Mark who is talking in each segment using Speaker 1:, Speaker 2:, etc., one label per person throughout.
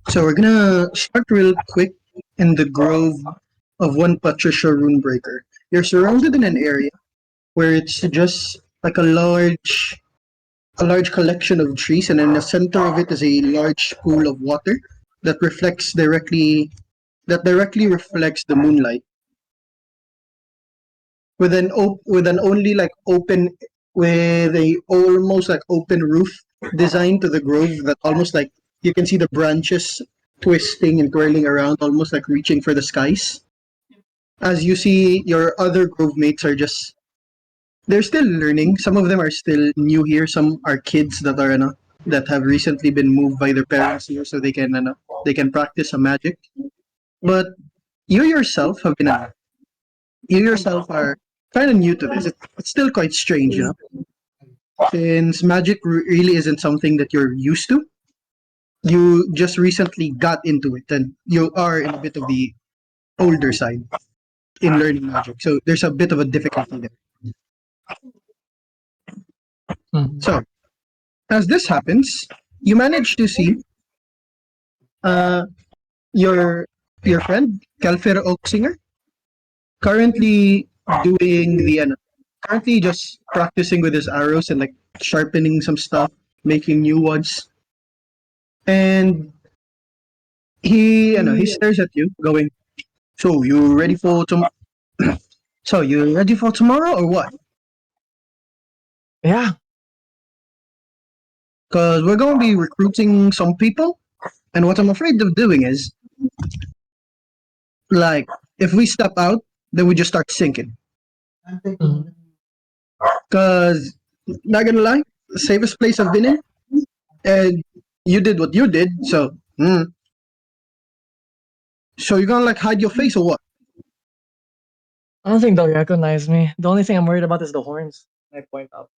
Speaker 1: So we're gonna start real quick in the grove of one Patricia Runebreaker. You're surrounded in an area where it's just like a large collection of trees, and in the center of it is a large pool of water that directly reflects the moonlight with an only like open with a almost like open roof designed to the grove that almost like you can see the branches twisting and twirling around, almost like reaching for the skies. As you see, your other grove mates are just they're still learning. Some of them are still new here. Some are kids that have recently been moved by their parents here, so they can practice some magic. But you yourself have been you yourself are kind of new to this. It's still quite strange, since magic really isn't something that you're used to. You just recently got into it, and you are in a bit of the older side in learning magic. So there's a bit of a difficulty there.
Speaker 2: Mhm.
Speaker 1: So as this happens, you manage to see uh, your your friend Calfer Oaksinger currently doing currently just practicing with his arrows and like sharpening some stuff, making new ones. And he stares at you, going, "So you ready for So you ready for tomorrow or what?
Speaker 2: Yeah.
Speaker 1: Because we're going to be recruiting some people, and what I'm afraid of doing is, like, if we step out, then we just start sinking.
Speaker 2: Mhm.
Speaker 1: Because, not gonna lie, the safest place I've been in, and you did what you did, so, so you're gonna, like, hide your face or what?
Speaker 2: I don't think they'll recognize me. The only thing I'm worried about is the horns. I point out.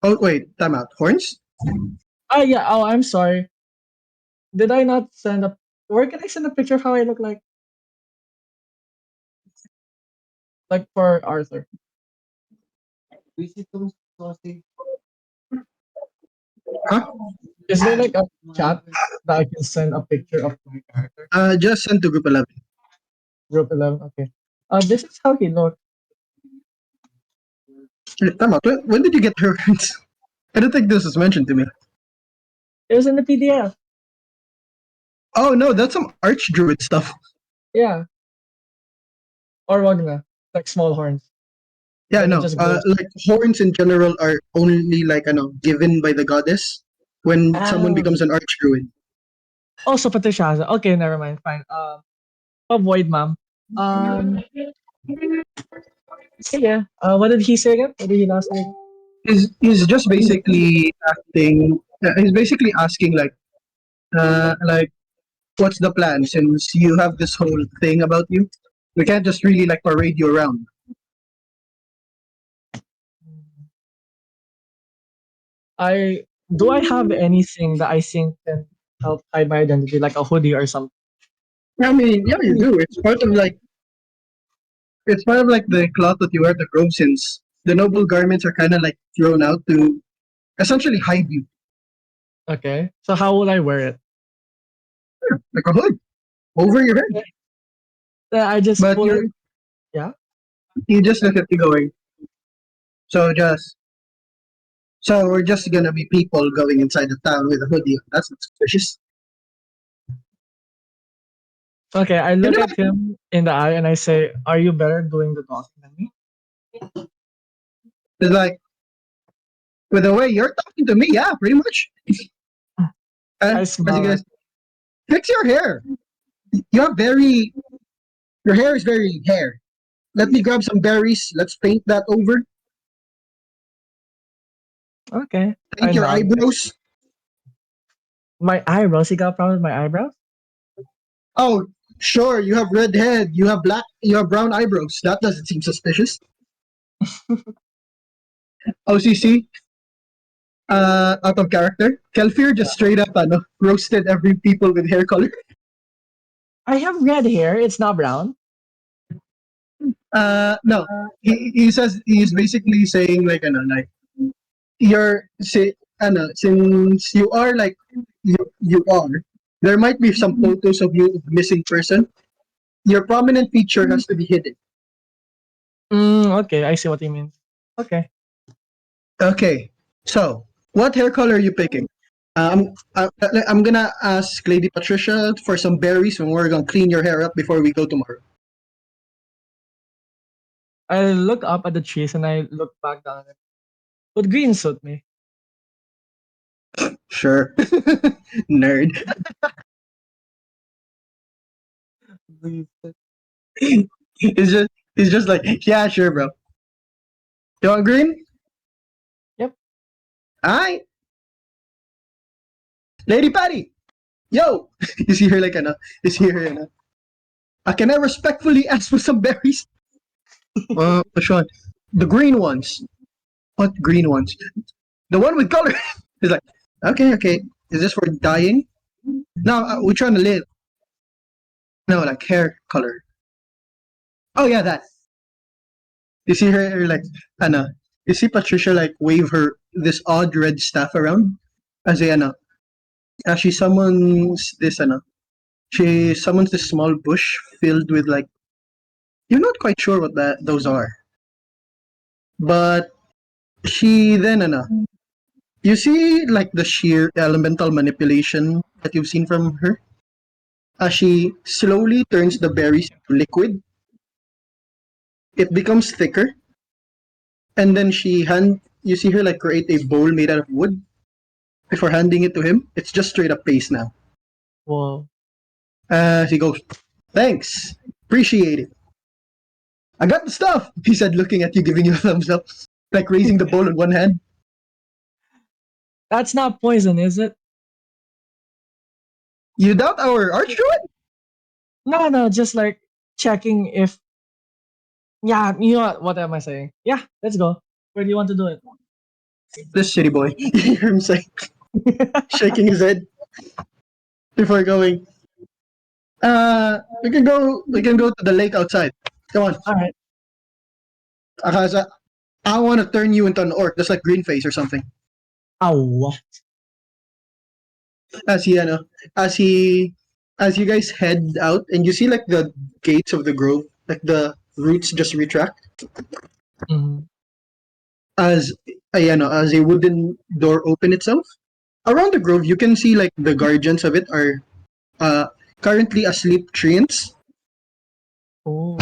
Speaker 1: Oh, wait, time out. Horns?
Speaker 2: Ah, yeah. Oh, I'm sorry. Did I not send a? Where can I send a picture of how I look like? Like for Arthur.
Speaker 1: Huh?
Speaker 2: Is there like a chat that I can send a picture of my character?
Speaker 1: Just send to group 11.
Speaker 2: Group 11. Okay. This is how he looked.
Speaker 1: Wait, time out. When did you get horns? I don't think this was mentioned to me.
Speaker 2: It was in the PDF.
Speaker 1: Oh, no, that's some archdruid stuff.
Speaker 2: Yeah. Or wag na. Like small horns.
Speaker 1: Yeah,
Speaker 2: Then it
Speaker 1: no.
Speaker 2: just grows.
Speaker 1: Like horns in general are only like given by the goddess when someone
Speaker 2: Ah.
Speaker 1: becomes an archdruid.
Speaker 2: Oh, so Patricia has it. Okay, never mind. Fine. Avoid, ma'am. Um, sige. What did he say again? What did he last say?
Speaker 1: He's just basically acting. He's basically asking like what's the plan since you have this whole thing about you. We can't just really like parade you around.
Speaker 2: I have anything that I think can help hide my identity, like a hoodie or something?
Speaker 1: I mean, yeah, you do. It's part of like the cloth that you wear at the grove since the noble garments are kind of like thrown out to essentially hide you,
Speaker 2: Okay. So how will I wear it?
Speaker 1: like a hood over your head.
Speaker 2: I just
Speaker 1: But
Speaker 2: pull it. Yeah.
Speaker 1: you just look at me going. So just so we're just gonna be people going inside the town with a hoodie. That's not suspicious.
Speaker 2: Okay. I
Speaker 1: Can
Speaker 2: look
Speaker 1: you
Speaker 2: at him in the eye and I say, "Are you better doing the talking than me?"
Speaker 1: It's like with the way you're talking to me, yeah, pretty much.
Speaker 2: I
Speaker 1: As you
Speaker 2: smile.
Speaker 1: guys fix your hair. You have very your hair is very hair. Let me grab some berries. Let's paint that over.
Speaker 2: Okay. I
Speaker 1: Paint your
Speaker 2: nod.
Speaker 1: eyebrows.
Speaker 2: My eyebrows. He got a problem with my eyebrows.
Speaker 1: Oh, sure. You have red head. You have black. You have brown eyebrows. That doesn't seem suspicious. OCC. Out of character. Kelfir just straight up roasted every people with hair color.
Speaker 2: I have red hair. It's not brown.
Speaker 1: No. He says he's basically saying like you're say since you are like you are, there might be some photos of you missing person. Your prominent feature has to be hidden.
Speaker 2: Okay, I see what you mean. Okay.
Speaker 1: Okay, so what hair color are you picking? I'm gonna ask Lady Patricia for some berries, and we're gonna clean your hair up before we go tomorrow.
Speaker 2: I look up at the trees and I look back down at it. Would green suit me?
Speaker 1: Sure, nerd.
Speaker 2: Green suit.
Speaker 1: He's just like, yeah, sure, bro. You want green?
Speaker 2: Yep.
Speaker 1: Alright. Lady Patty! Yo! You see her like, you see her, can I respectfully ask for some berries? Which one? The green ones. What green ones? The one with color. He's like, okay. Is this for dyeing? No, we're trying to live. No, like hair color. Oh yeah, that. You see her like, ano, you see Patricia like wave her this odd red staff around as she summons this she summons this small bush filled with like you're not quite sure what those are, but she then you see like the sheer elemental manipulation that you've seen from her as she slowly turns the berries to liquid. It becomes thicker, and then you see her like create a bowl made out of wood before handing it to him. It's just straight up paste now.
Speaker 2: Whoa.
Speaker 1: He goes, thanks, appreciate it. I got the stuff, he said, looking at you, giving you a thumbs up, like raising the bowl in one hand.
Speaker 2: That's not poison, is it?
Speaker 1: You doubt our arch druid?
Speaker 2: No, just like checking if. Yeah, you know what am I saying? Yeah, let's go. Where do you want to do it?
Speaker 1: This shitty boy. You hear him say, shaking his head before going. We can go to the lake outside. Come on.
Speaker 2: All right.
Speaker 1: Because I want to turn you into an orc, just like Greenface or something.
Speaker 2: Oh,
Speaker 1: As he, as he, as you guys head out, and you see like the gates of the grove, like the roots just retract
Speaker 2: mhm.
Speaker 1: as as a wooden door open itself. Around the grove, you can see like the guardians of it are uh, currently asleep treants,
Speaker 2: Oh.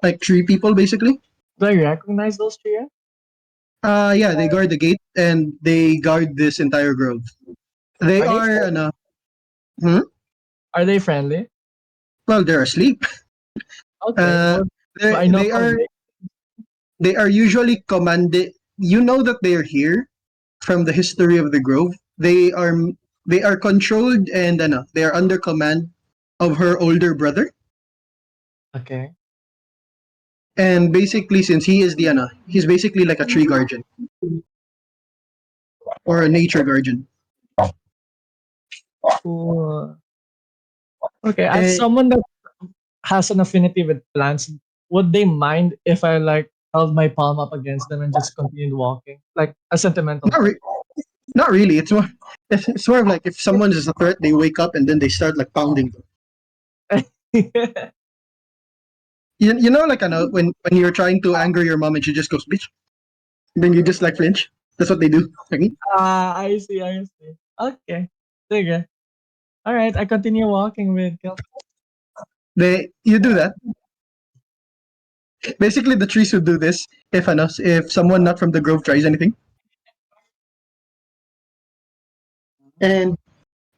Speaker 1: like tree people basically.
Speaker 2: Do I recognize those three?
Speaker 1: Yeah, they guard the gate and they guard this entire grove. They
Speaker 2: Are they
Speaker 1: are,
Speaker 2: friendly?
Speaker 1: hmm?
Speaker 2: Are they friendly?
Speaker 1: Well, they're asleep.
Speaker 2: Okay.
Speaker 1: Uh,
Speaker 2: Well, do
Speaker 1: they,
Speaker 2: I know
Speaker 1: they
Speaker 2: how
Speaker 1: are
Speaker 2: big?
Speaker 1: they are usually commanded. You know that they are here from the history of the grove. They are controlled and they are under command of her older brother.
Speaker 2: Okay.
Speaker 1: And basically, since he is he's basically like a tree guardian or a nature guardian.
Speaker 2: Cool. Okay. As
Speaker 1: And
Speaker 2: someone that has an affinity with plants, would they mind if I like held my palm up against them and just continued walking, like a sentimental
Speaker 1: not
Speaker 2: thing?
Speaker 1: re- not really. It's more of like if someone is a threat, they wake up and then they start like pounding them. You know, like when you're trying to anger your mom and she just goes bitch, then you just like flinch. That's what they do. Like me.
Speaker 2: I see. I see. Okay. Sige. All right. I continue walking with Kel.
Speaker 1: You do that. Basically, the trees would do this if someone not from the grove tries anything. And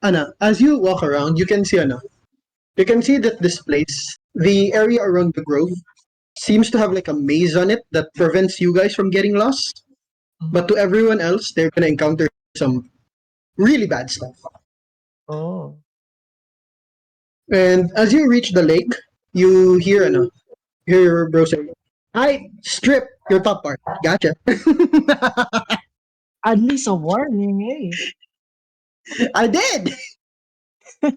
Speaker 1: as you walk around, you can see you can see that this place, the area around the grove, seems to have like a maze on it that prevents you guys from getting lost. But to everyone else, they're gonna encounter some really bad stuff.
Speaker 2: Oh.
Speaker 1: And as you reach the lake, you hear hear your bro say, "I strip your top part." Gotcha.
Speaker 2: At least a warning, eh?
Speaker 1: I did. I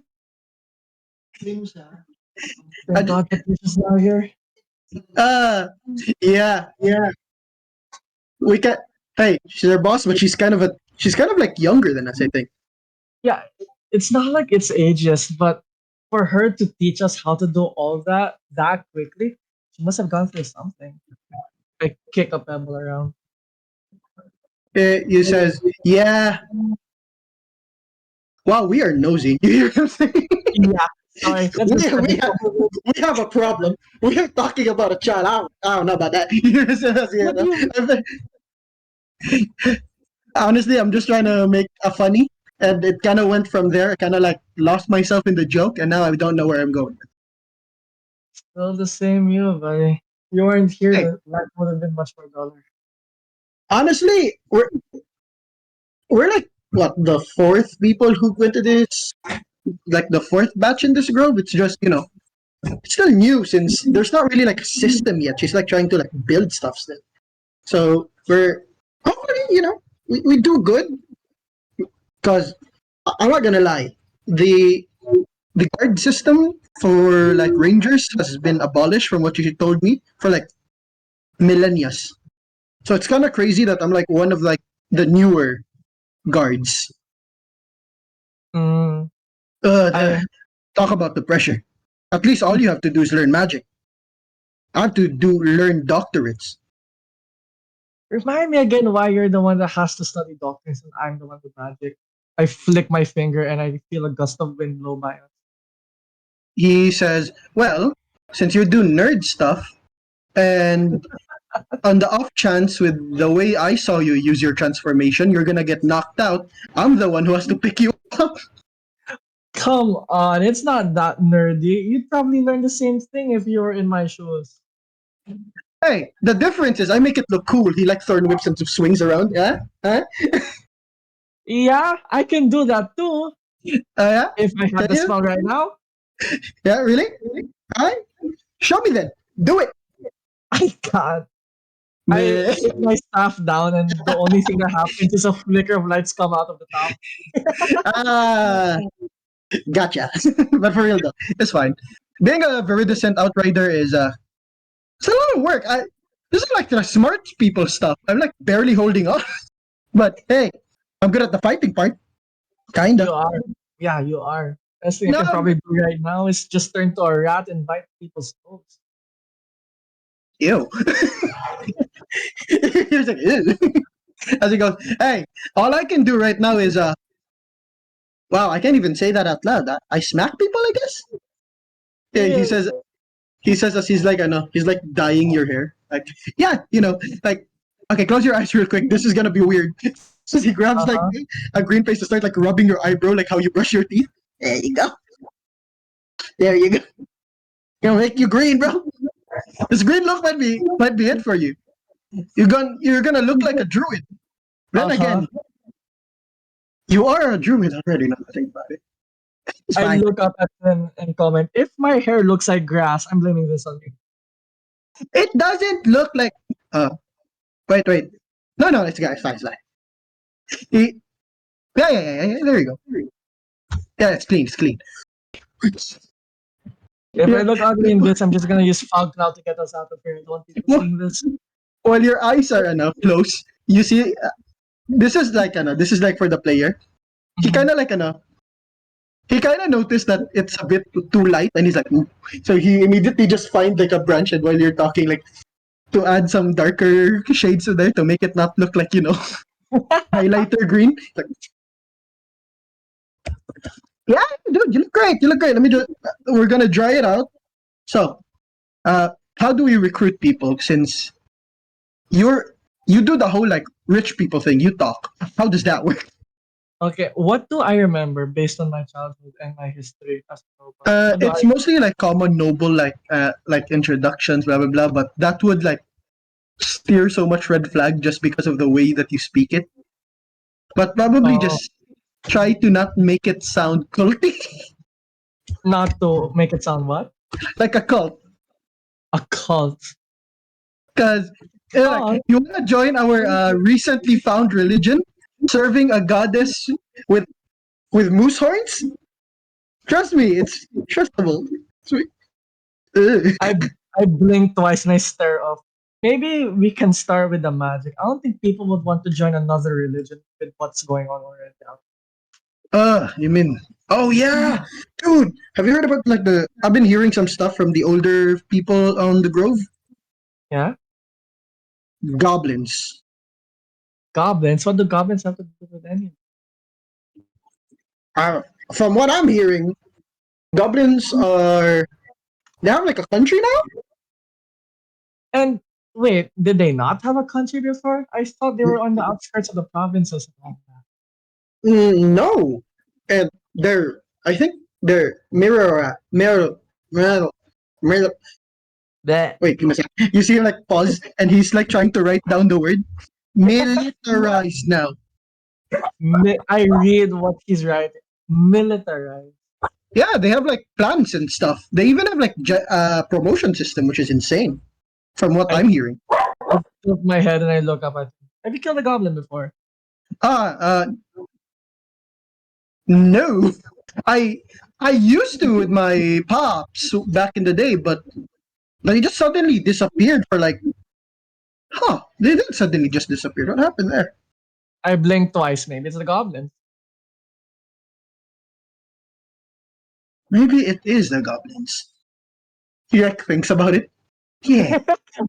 Speaker 2: Thank
Speaker 1: d-
Speaker 2: God Patricia's now here.
Speaker 1: uh, yeah. We can. Hey, she's our boss, but she's kind of like younger than us, I think.
Speaker 2: Yeah, it's not like it's ages, but for her to teach us how to do all that quickly, she must have gone through something. Like kick a pebble around.
Speaker 1: You says, yeah, wow, we are nosy. You hear what I'm saying?
Speaker 2: Yeah. Sorry, let's
Speaker 1: we,
Speaker 2: just
Speaker 1: we, have, we have a problem. We are talking about a child. I don't know about that.
Speaker 2: What do you
Speaker 1: Honestly, I'm just trying to make a funny, and it kind of went from there. I kind of like lost myself in the joke, and now I don't know where I'm going.
Speaker 2: still the same you, buddy? You weren't here,
Speaker 1: Hey,
Speaker 2: the life would have been much more duller.
Speaker 1: honestly, we're like what the fourth people who went to this, like the fourth batch in this grove. It's just it's still new since there's not really like a system yet. She's like trying to like build stuff still. So we're hopefully we do good because I'm not gonna lie, the the guard system for like rangers has been abolished from what you told me for like millennia. So it's kind of crazy that I'm like one of like the newer guards.
Speaker 2: Mm, I
Speaker 1: Talk about the pressure. At least all you have to do is learn magic. I have to do learn doctorates.
Speaker 2: remind me again why you're the one that has to study doctrines and I'm the one with magic. I flick my finger and I feel a gust of wind blow by us.
Speaker 1: He says, "Well, since you do nerd stuff, and on the off chance with the way I saw you use your transformation, you're gonna get knocked out. I'm the one who has to pick you up."
Speaker 2: Come on, it's not that nerdy. You'd probably learn the same thing if you were in my shoes.
Speaker 1: Hey, the difference is I make it look cool. He like thorn whips and swings around. Yeah, huh?
Speaker 2: Yeah, I can do that too.
Speaker 1: Yeah.
Speaker 2: If I
Speaker 1: Can
Speaker 2: had the
Speaker 1: you?
Speaker 2: spell right now,
Speaker 1: Yeah, really? Alright. Show me then. Do it.
Speaker 2: I can't. I
Speaker 1: Meh.
Speaker 2: put my staff down and the only thing that happens is a flicker of lights come out of the top.
Speaker 1: Ah, gotcha. But for real though, it's fine. Being a Viridescent Outrider is it's a lot of work. This is like the smart people stuff. I'm like barely holding on. But hey, I'm good at the fighting part. Kinda.
Speaker 2: You are. Yeah, you are. Best thing I
Speaker 1: No,
Speaker 2: can probably do right now is just turn to a rat and bite people's toes.
Speaker 1: ew. He's like, ew. As he goes, hey, all I can do right now is wow, I can't even say that out loud. I smack people, I guess. Yeah,
Speaker 2: Yeah.
Speaker 1: he says as he's like, I know, he's like dyeing your hair. Like, yeah, like, okay, close your eyes real quick. This is gonna be weird. So he grabs like
Speaker 2: Uh-huh.
Speaker 1: a green face to start like rubbing your eyebrow, like how you brush your teeth. There you go. There you go. Gonna make you green, bro. This green look might be it for you. You're gonna look like a druid. Then
Speaker 2: Uh-huh.
Speaker 1: again, you are a druid already. Now that I think about it, it's
Speaker 2: I
Speaker 1: fine.
Speaker 2: look up at them and comment, if my hair looks like grass, I'm blaming this on you.
Speaker 1: It doesn't look like. Uh, wait. No, it's fine. It's fine. He, yeah. There you go. Yeah, it's clean. It's clean.
Speaker 2: If I
Speaker 1: Yeah.
Speaker 2: look ugly in this, I'm just gonna use fog cloud to get us out of here. I don't want people seeing this.
Speaker 1: While your eyes are close, you see. This is like This is like for the player. He
Speaker 2: Mhm.
Speaker 1: kind of like He kind of noticed that it's a bit too light, and he's like, "Ooh." So he immediately just find like a branch, and while you're talking, like to add some darker shades in there to make it not look like highlighter green. Like, yeah, dude, you look great. You look great. Let me do. We're gonna dry it out. So, how do we recruit people? Since you do the whole like rich people thing, you talk. How does that work?
Speaker 2: Okay, what do I remember based on my childhood and my history as a robot? What do I
Speaker 1: It's mostly like common noble like introductions, blah blah blah. But that would like steer so much red flag just because of the way that you speak it. But probably
Speaker 2: oh,
Speaker 1: just try to not make it sound culty,
Speaker 2: not to make it sound what?
Speaker 1: like a cult.
Speaker 2: A cult.
Speaker 1: Because like
Speaker 2: Cult?
Speaker 1: you want to join our recently found religion, serving a goddess with moose horns. Trust me, it's trustable. Sweet. Ugh.
Speaker 2: I I blink twice and I stare off. Maybe we can start with the magic. I don't think people would want to join another religion with what's going on already.
Speaker 1: You mean? Oh yeah, dude. Have you heard about like the? I've been hearing some stuff from the older people on the Grove.
Speaker 2: Yeah?
Speaker 1: Goblins.
Speaker 2: Goblins? What do goblins have to do with anything?
Speaker 1: Uh, from what I'm hearing, goblins are. They have like a country now.
Speaker 2: And wait, did they not have a country before? I thought they were on the outskirts of the provinces and all that.
Speaker 1: No, and they're. I think they're mirror.
Speaker 2: That
Speaker 1: Wait, give me a second. You see him like pause, and he's like trying to write down the word militarized now.
Speaker 2: I read what he's writing. Militarized.
Speaker 1: Yeah, they have like plans and stuff. They even have like promotion system, which is insane, from what
Speaker 2: I
Speaker 1: I'm hearing.
Speaker 2: tilt my head and I look up at him. Have you killed a goblin before?
Speaker 1: Ah, no, I I used to with my pops back in the day, but they just suddenly disappeared for like, huh? They didn't suddenly just disappear. What happened there?
Speaker 2: I blinked twice, maybe it's the goblin.
Speaker 1: Maybe it is the goblins. He like thinks about it. Yeah,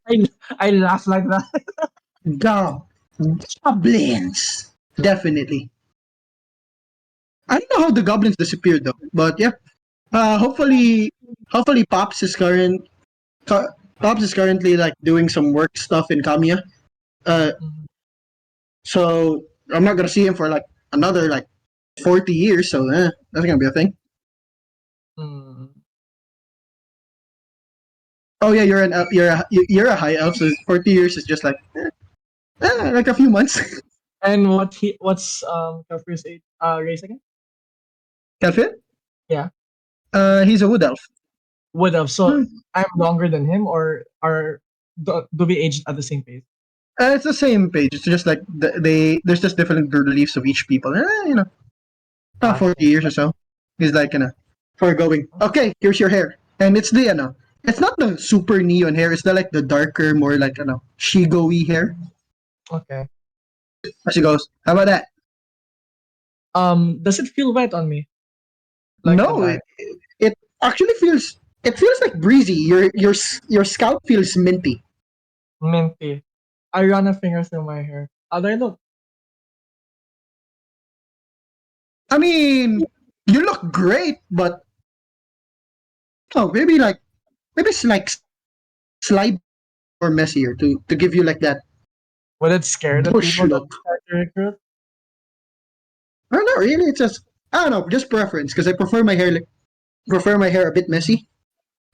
Speaker 2: I, I laugh like that.
Speaker 1: gob goblins. Definitely. I don't know how the goblins disappeared though, but yeah. Hopefully, Pops is currently like doing some work stuff in Kamiya. Uh,
Speaker 2: Mhm.
Speaker 1: so I'm not gonna see him for like another like 40 years. So that's gonna be a thing.
Speaker 2: Mm.
Speaker 1: Oh yeah, you're a high elf. So 40 years is just like a few months.
Speaker 2: And what's Kafir's age race again?
Speaker 1: Kelvin?
Speaker 2: Yeah.
Speaker 1: He's a wood elf.
Speaker 2: Would have. So
Speaker 1: Hmm.
Speaker 2: I'm longer than him, or do we age at the same pace?
Speaker 1: It's the same page. It's just like there's just different beliefs of each people. 40
Speaker 2: Okay.
Speaker 1: years or so. He's like foregoing. Okay, here's your hair, and it's the it's not the super neon hair. It's the like the darker, more like shigo-y hair.
Speaker 2: Okay.
Speaker 1: As she goes, how about that?
Speaker 2: Does it feel wet on me? Like the
Speaker 1: No,
Speaker 2: dye?
Speaker 1: it actually feels. It feels like breezy. Your scalp feels minty.
Speaker 2: Minty. I run a finger through my hair. How do I look?
Speaker 1: I mean, you look great, but maybe it's like slide or messier to give you like that
Speaker 2: Would it scare the
Speaker 1: bush
Speaker 2: people that
Speaker 1: look.
Speaker 2: try to recruit?
Speaker 1: No, not really. It's just I don't know, just preference because I prefer my hair a bit messy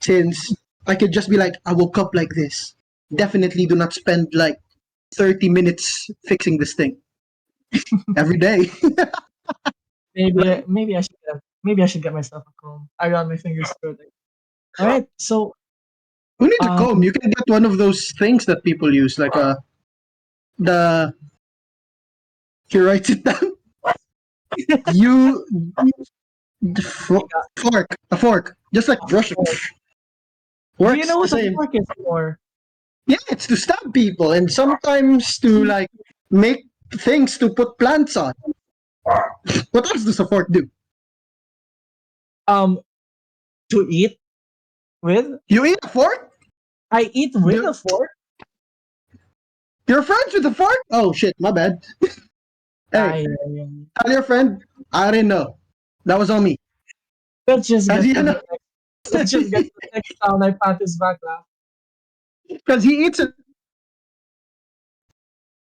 Speaker 1: since I could just be like I woke up like this. Definitely do not spend like 30 minutes fixing this thing every day.
Speaker 2: Maybe I should get myself a comb. I run my fingers through it. All right. So
Speaker 1: Who needs a comb?
Speaker 2: um
Speaker 1: You can get one of those things that people use, like the he writes it down. You fork, a fork, just like brush it.
Speaker 2: do you know
Speaker 1: Works the
Speaker 2: what the
Speaker 1: same.
Speaker 2: fork is for?
Speaker 1: Yeah, it's to stab people and sometimes to like make things to put plants on. What else does a fork do?
Speaker 2: Um, to eat with.
Speaker 1: You eat a fork?
Speaker 2: I eat with
Speaker 1: You-
Speaker 2: a fork.
Speaker 1: You're friends with a fork? Oh shit, my bad. Hey, tell your friend I didn't know. That was on me.
Speaker 2: let's just
Speaker 1: Cause
Speaker 2: get
Speaker 1: he,
Speaker 2: to the next. Let's just get to the next sound. I pat his back laugh.
Speaker 1: cause he eats it.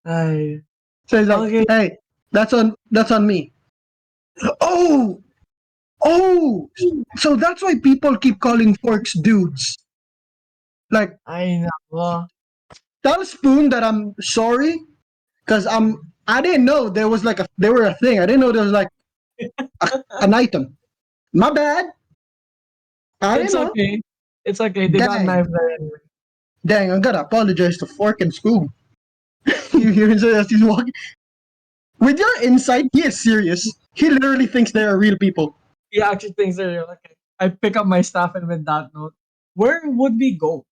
Speaker 2: Ay.
Speaker 1: So he's like,
Speaker 2: Okay.
Speaker 1: hey, that's on me. Oh, oh. So that's why people keep calling forks dudes. Like,
Speaker 2: I know.
Speaker 1: tell Spoon that I'm sorry, cause I didn't know there was like they were a thing. I didn't know there was like an item. My bad. I didn't
Speaker 2: It's
Speaker 1: know.
Speaker 2: okay. It's okay. They got
Speaker 1: Dang,
Speaker 2: knife there anyway.
Speaker 1: dang. I gotta apologize to Fork and Spoon. You hear him say as he's walking. With your insight, he is serious. He literally thinks they are real people.
Speaker 2: He actually thinks they're real. Okay. I pick up my staff and with that note, where would we go?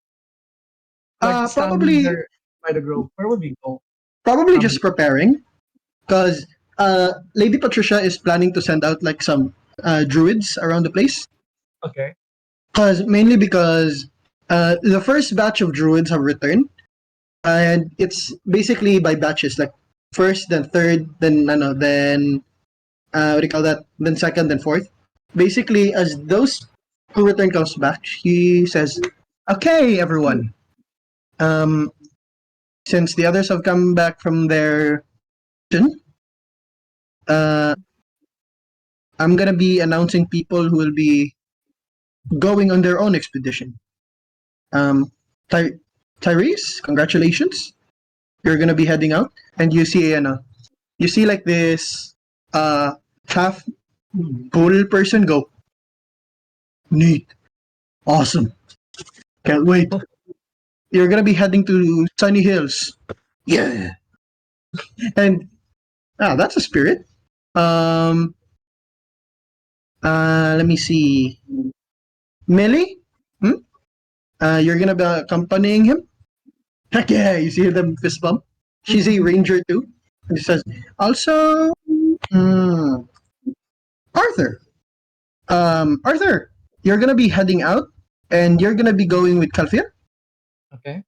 Speaker 2: Like standing
Speaker 1: Probably
Speaker 2: there by the grove. Where would we go?
Speaker 1: just preparing, because Lady Patricia is planning to send out like some druids around the place.
Speaker 2: Okay.
Speaker 1: Mainly because the first batch of druids have returned, and it's basically by batches, like first, then third, then then what do you call that? Then second, then fourth. Basically, as those who return comes back, he says, "Okay, everyone. Um, since the others have come back from their mission, uh, I'm gonna be announcing people who will be going on their own expedition. Um, Ty- Tyrese, congratulations. You're gonna be heading out, and you see like this half bull person go. Neat, awesome, can't wait. You're gonna be heading to Sunny Hills. Yeah, and that's a spirit. Um, let me see. Millie, hmm? You're gonna be accompanying him. Heck yeah! You see them fist bump. She's a ranger too. And he says, also, hmm, Arthur. Arthur, you're gonna be heading out, and you're gonna be going with Kalfir.
Speaker 2: Okay.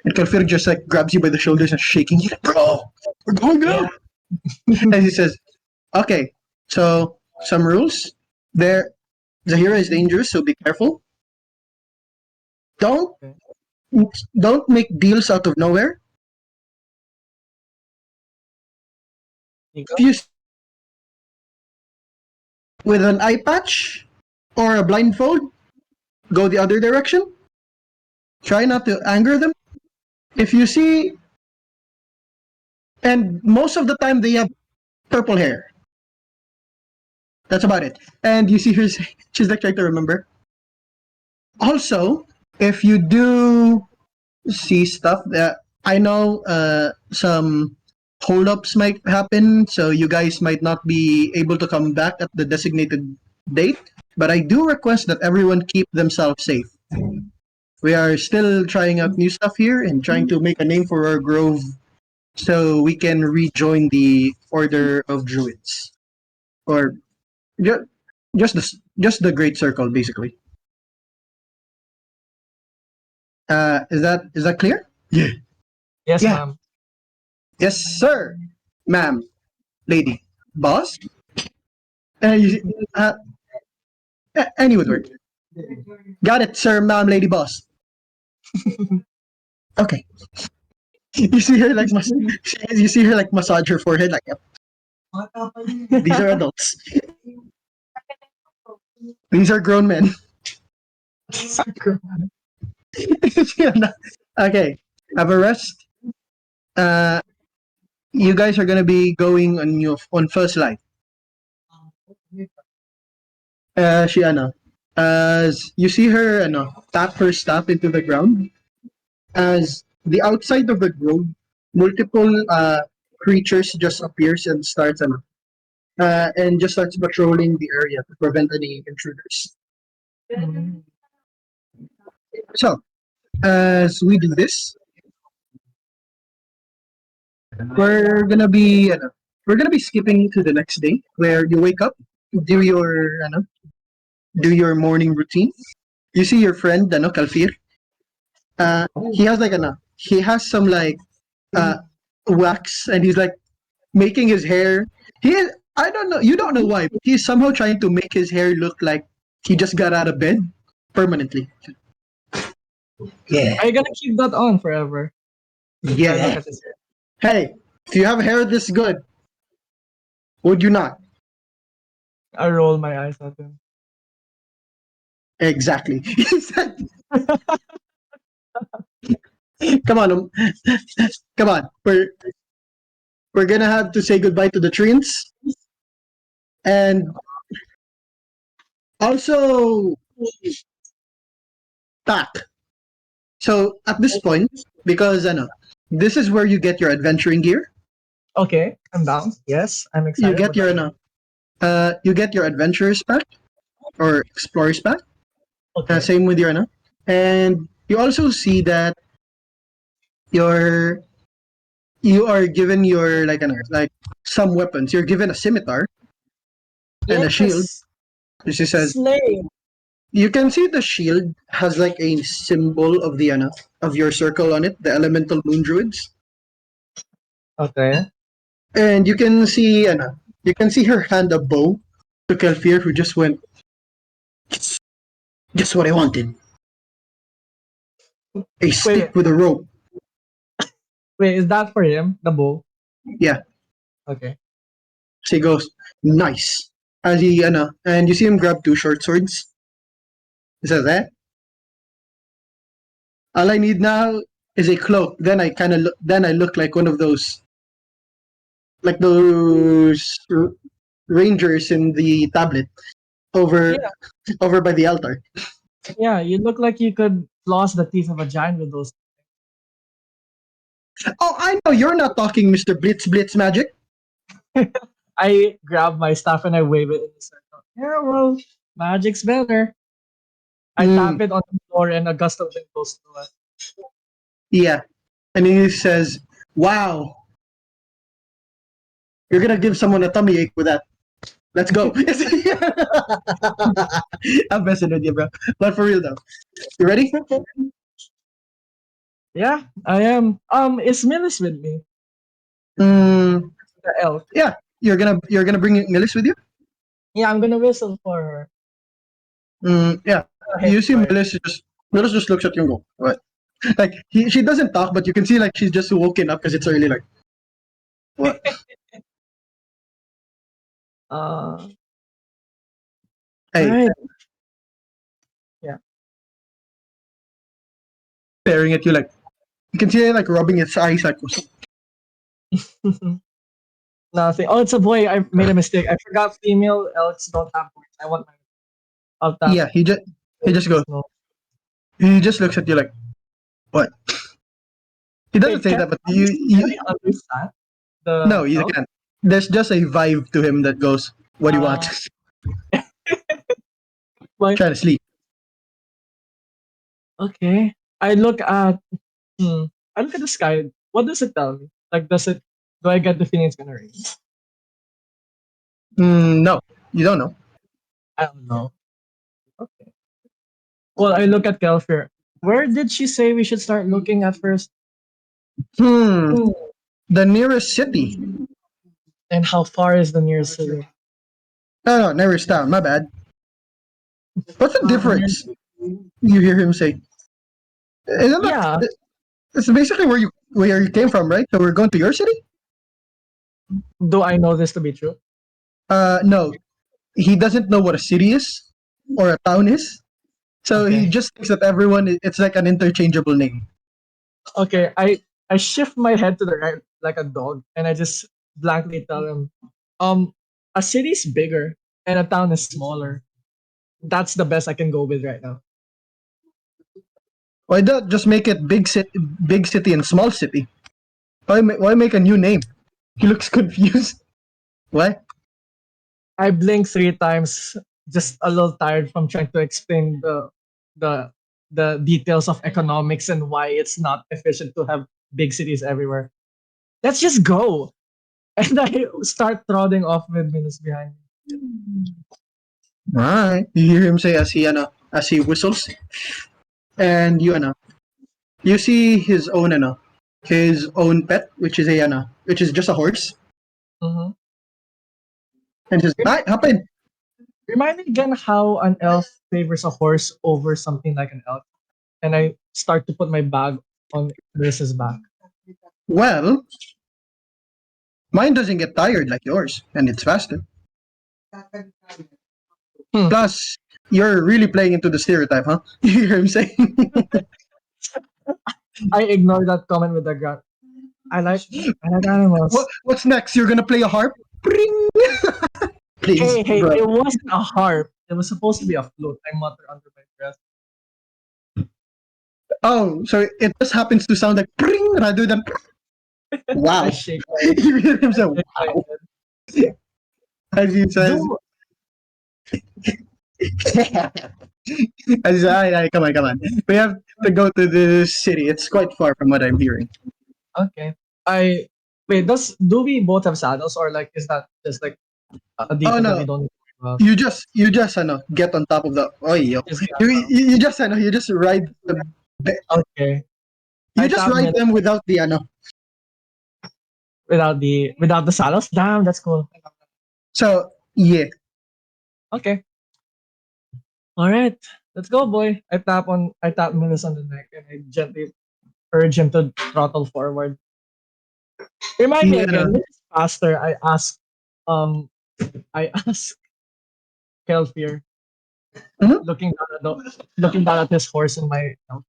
Speaker 1: And Kalfir just like grabs you by the shoulders and shaking you, like, bro, we're going out. And he says, okay, so some rules. There, Zahira is dangerous, so be careful. Don't
Speaker 2: Okay.
Speaker 1: don't make deals out of nowhere.
Speaker 2: Nico?
Speaker 1: If you with an eye patch or a blindfold, go the other direction. Try not to anger them. If you see, and most of the time they have purple hair. That's about it. And you see her, she's like trying to remember. Also, if you do see stuff that I know some holdups might happen, so you guys might not be able to come back at the designated date. But I do request that everyone keep themselves safe. We are still trying out new stuff here and trying to make a name for our grove so we can rejoin the Order of Druids. Or ju- just the Great Circle, basically. Is that clear? Yeah.
Speaker 2: Yes,
Speaker 1: Yeah.
Speaker 2: ma'am.
Speaker 1: Yes, sir, ma'am, lady, boss. You, any would work. Got it, sir, ma'am, lady, boss. Okay. You see her like you see her like massage her forehead like, "Yep, these are adults. These are grown men." Okay, have a rest. Uh, you guys are gonna be going on first light. She as you see her tap her staff into the ground, as the outside of the grove, multiple creatures just appears and starts patrolling the area to prevent any intruders.
Speaker 2: Mm.
Speaker 1: So as we do this, we're gonna be skipping to the next day where you wake up, do your morning routine. You see your friend Kalfir. He has like he has some like uh wax, and he's like making his hair. I don't know. You don't know why, but he's somehow trying to make his hair look like he just got out of bed permanently. Yeah.
Speaker 2: Are you gonna keep that on forever? I look
Speaker 1: Yeah.
Speaker 2: at his hair.
Speaker 1: Hey, if you have hair this good, would you not?
Speaker 2: I roll my eyes at him.
Speaker 1: Exactly. Come on, come on. We're gonna have to say goodbye to the trees, and also back. So at this point, because this is where you get your adventuring gear.
Speaker 2: Okay, I'm down. Yes, I'm
Speaker 1: You
Speaker 2: excited.
Speaker 1: get
Speaker 2: but
Speaker 1: your
Speaker 2: I'm-
Speaker 1: you get your adventurers pack or explorers pack.
Speaker 2: Okay.
Speaker 1: Same with your and you also see that you're you are given your like some weapons. You're given a scimitar and a shield.
Speaker 2: Yes,
Speaker 1: This is says
Speaker 2: slay.
Speaker 1: you can see the shield has like a symbol of the of your circle on it, the elemental moon druids,
Speaker 2: Okay.
Speaker 1: and you can see her hand a bow to Kelfir, who just went just what I wanted, a
Speaker 2: Wait,
Speaker 1: stick with a rope.
Speaker 2: wait, is that for him? The bow?
Speaker 1: Yeah,
Speaker 2: Okay.
Speaker 1: she goes nice as and you see him grab two short swords. He says, "Eh, all I need now is a cloak." Then I look like one of those like those rangers in the tablet over
Speaker 2: Yeah,
Speaker 1: over by the altar.
Speaker 2: yeah. You look like you could floss the teeth of a giant with those.
Speaker 1: Oh, I know you're not talking, Mr. Blitz Magic.
Speaker 2: I grab my stuff and I wave it in the circle. Yeah, well, magic's better. I
Speaker 1: Mm,
Speaker 2: tap it on the floor and a gust of wind goes through it.
Speaker 1: yeah, and he says, "Wow, you're gonna give someone a tummy ache with that. Let's go." I'm messing with you, bro. But for real though, you ready?
Speaker 2: Yeah, I am. Is Millis with me?
Speaker 1: Mm,
Speaker 2: The elf.
Speaker 1: yeah, you're gonna bring Millis with you.
Speaker 2: Yeah, I'm gonna whistle for her.
Speaker 1: Yeah,
Speaker 2: Hey,
Speaker 1: you see Millis just looks at you and go, "What?" Like she doesn't talk, but you can see like she's just woken up because it's early. Like what?
Speaker 2: Uh,
Speaker 1: Hey,
Speaker 2: right. Yeah.
Speaker 1: staring at you like you can see it like rubbing its eyes like.
Speaker 2: Nothing. Oh, it's a boy. I made a mistake. I forgot female elks don't have boys. I want my. I'll tap.
Speaker 1: Yeah, he just goes.
Speaker 2: No.
Speaker 1: He just looks at you like what? He doesn't
Speaker 2: Wait,
Speaker 1: say that, but you
Speaker 2: can I understand
Speaker 1: no,
Speaker 2: the
Speaker 1: you
Speaker 2: elk?
Speaker 1: can't. There's just a vibe to him that goes, "What do you want?"
Speaker 2: Uh, but
Speaker 1: Trying to sleep.
Speaker 2: okay. I look at. Hmm, I look at the sky. What does it tell me? Like, does it? Do I get the feeling it's gonna rain?
Speaker 1: No, you don't know.
Speaker 2: I don't know. Okay. Well, I look at Kelfir. Where did she say we should start looking at first?
Speaker 1: Hmm.
Speaker 2: Hmm.
Speaker 1: The nearest city.
Speaker 2: And how far is the nearest city?
Speaker 1: No, nearest town. My bad. What's the
Speaker 2: Near-
Speaker 1: difference? You hear him say. Isn't
Speaker 2: Yeah.
Speaker 1: that? It's basically where you came from, right? So we're going to your city.
Speaker 2: Do I know this to be true?
Speaker 1: No, he doesn't know what a city is or a town is. So he
Speaker 2: Okay.
Speaker 1: just thinks that it's like an interchangeable name.
Speaker 2: Okay. I shift my head to the right like a dog, and I just blankly tell him, a city's bigger and a town is smaller. That's the best I can go with right now.
Speaker 1: Why not just make it big city and small city? Why make a new name? He looks confused. What?
Speaker 2: I blink 3 times, just a little tired from trying to explain the the details of economics and why it's not efficient to have big cities everywhere. Let's just go. And I start trotting off with Minus behind me.
Speaker 1: Alright. You hear him say as he whistles, and you see his own pet, which is which is just a horse,
Speaker 2: Mhm.
Speaker 1: and says, "Hi, hop in."
Speaker 2: Remind me again how an elf favors a horse over something like an elf. And I start to put my bag on Melissa's back.
Speaker 1: Well, mine doesn't get tired like yours, and it's faster.
Speaker 2: Hmm.
Speaker 1: Plus, you're really playing into the stereotype, huh? You hear him saying,
Speaker 2: I ignore that comment with a grunt. I like animals.
Speaker 1: What's next? You're gonna play a harp? Pring! Please,
Speaker 2: Hey,
Speaker 1: bro.
Speaker 2: it wasn't a harp. It was supposed to be a flute. I mutter under my breath.
Speaker 1: Oh, so it just happens to sound like pring rather than
Speaker 2: I
Speaker 1: wow.
Speaker 2: shake my,
Speaker 1: You hear him say
Speaker 2: shake my
Speaker 1: wow
Speaker 2: head.
Speaker 1: as he says,
Speaker 2: Do
Speaker 1: Come on, come on. We have to go to the city. It's quite far from what I'm hearing.
Speaker 2: Okay. I wait. Do we both have saddles, or like is that just like a
Speaker 1: Oh
Speaker 2: detail that we
Speaker 1: no,
Speaker 2: don't need to worry about?
Speaker 1: you just get on top of the. Oh yo,
Speaker 2: Just get
Speaker 1: you just ride the.
Speaker 2: okay.
Speaker 1: You
Speaker 2: I
Speaker 1: just
Speaker 2: tap
Speaker 1: ride
Speaker 2: mid
Speaker 1: them without the
Speaker 2: without the saddles. Damn, that's cool.
Speaker 1: So yeah,
Speaker 2: Okay. All right. Let's go, boy. I tap Milos on the neck and I gently urge him to throttle forward. Remind me
Speaker 1: you know.
Speaker 2: again, which is faster? Um I asked Kelfier,
Speaker 1: Mhm.
Speaker 2: looking down at his horse in my mouth.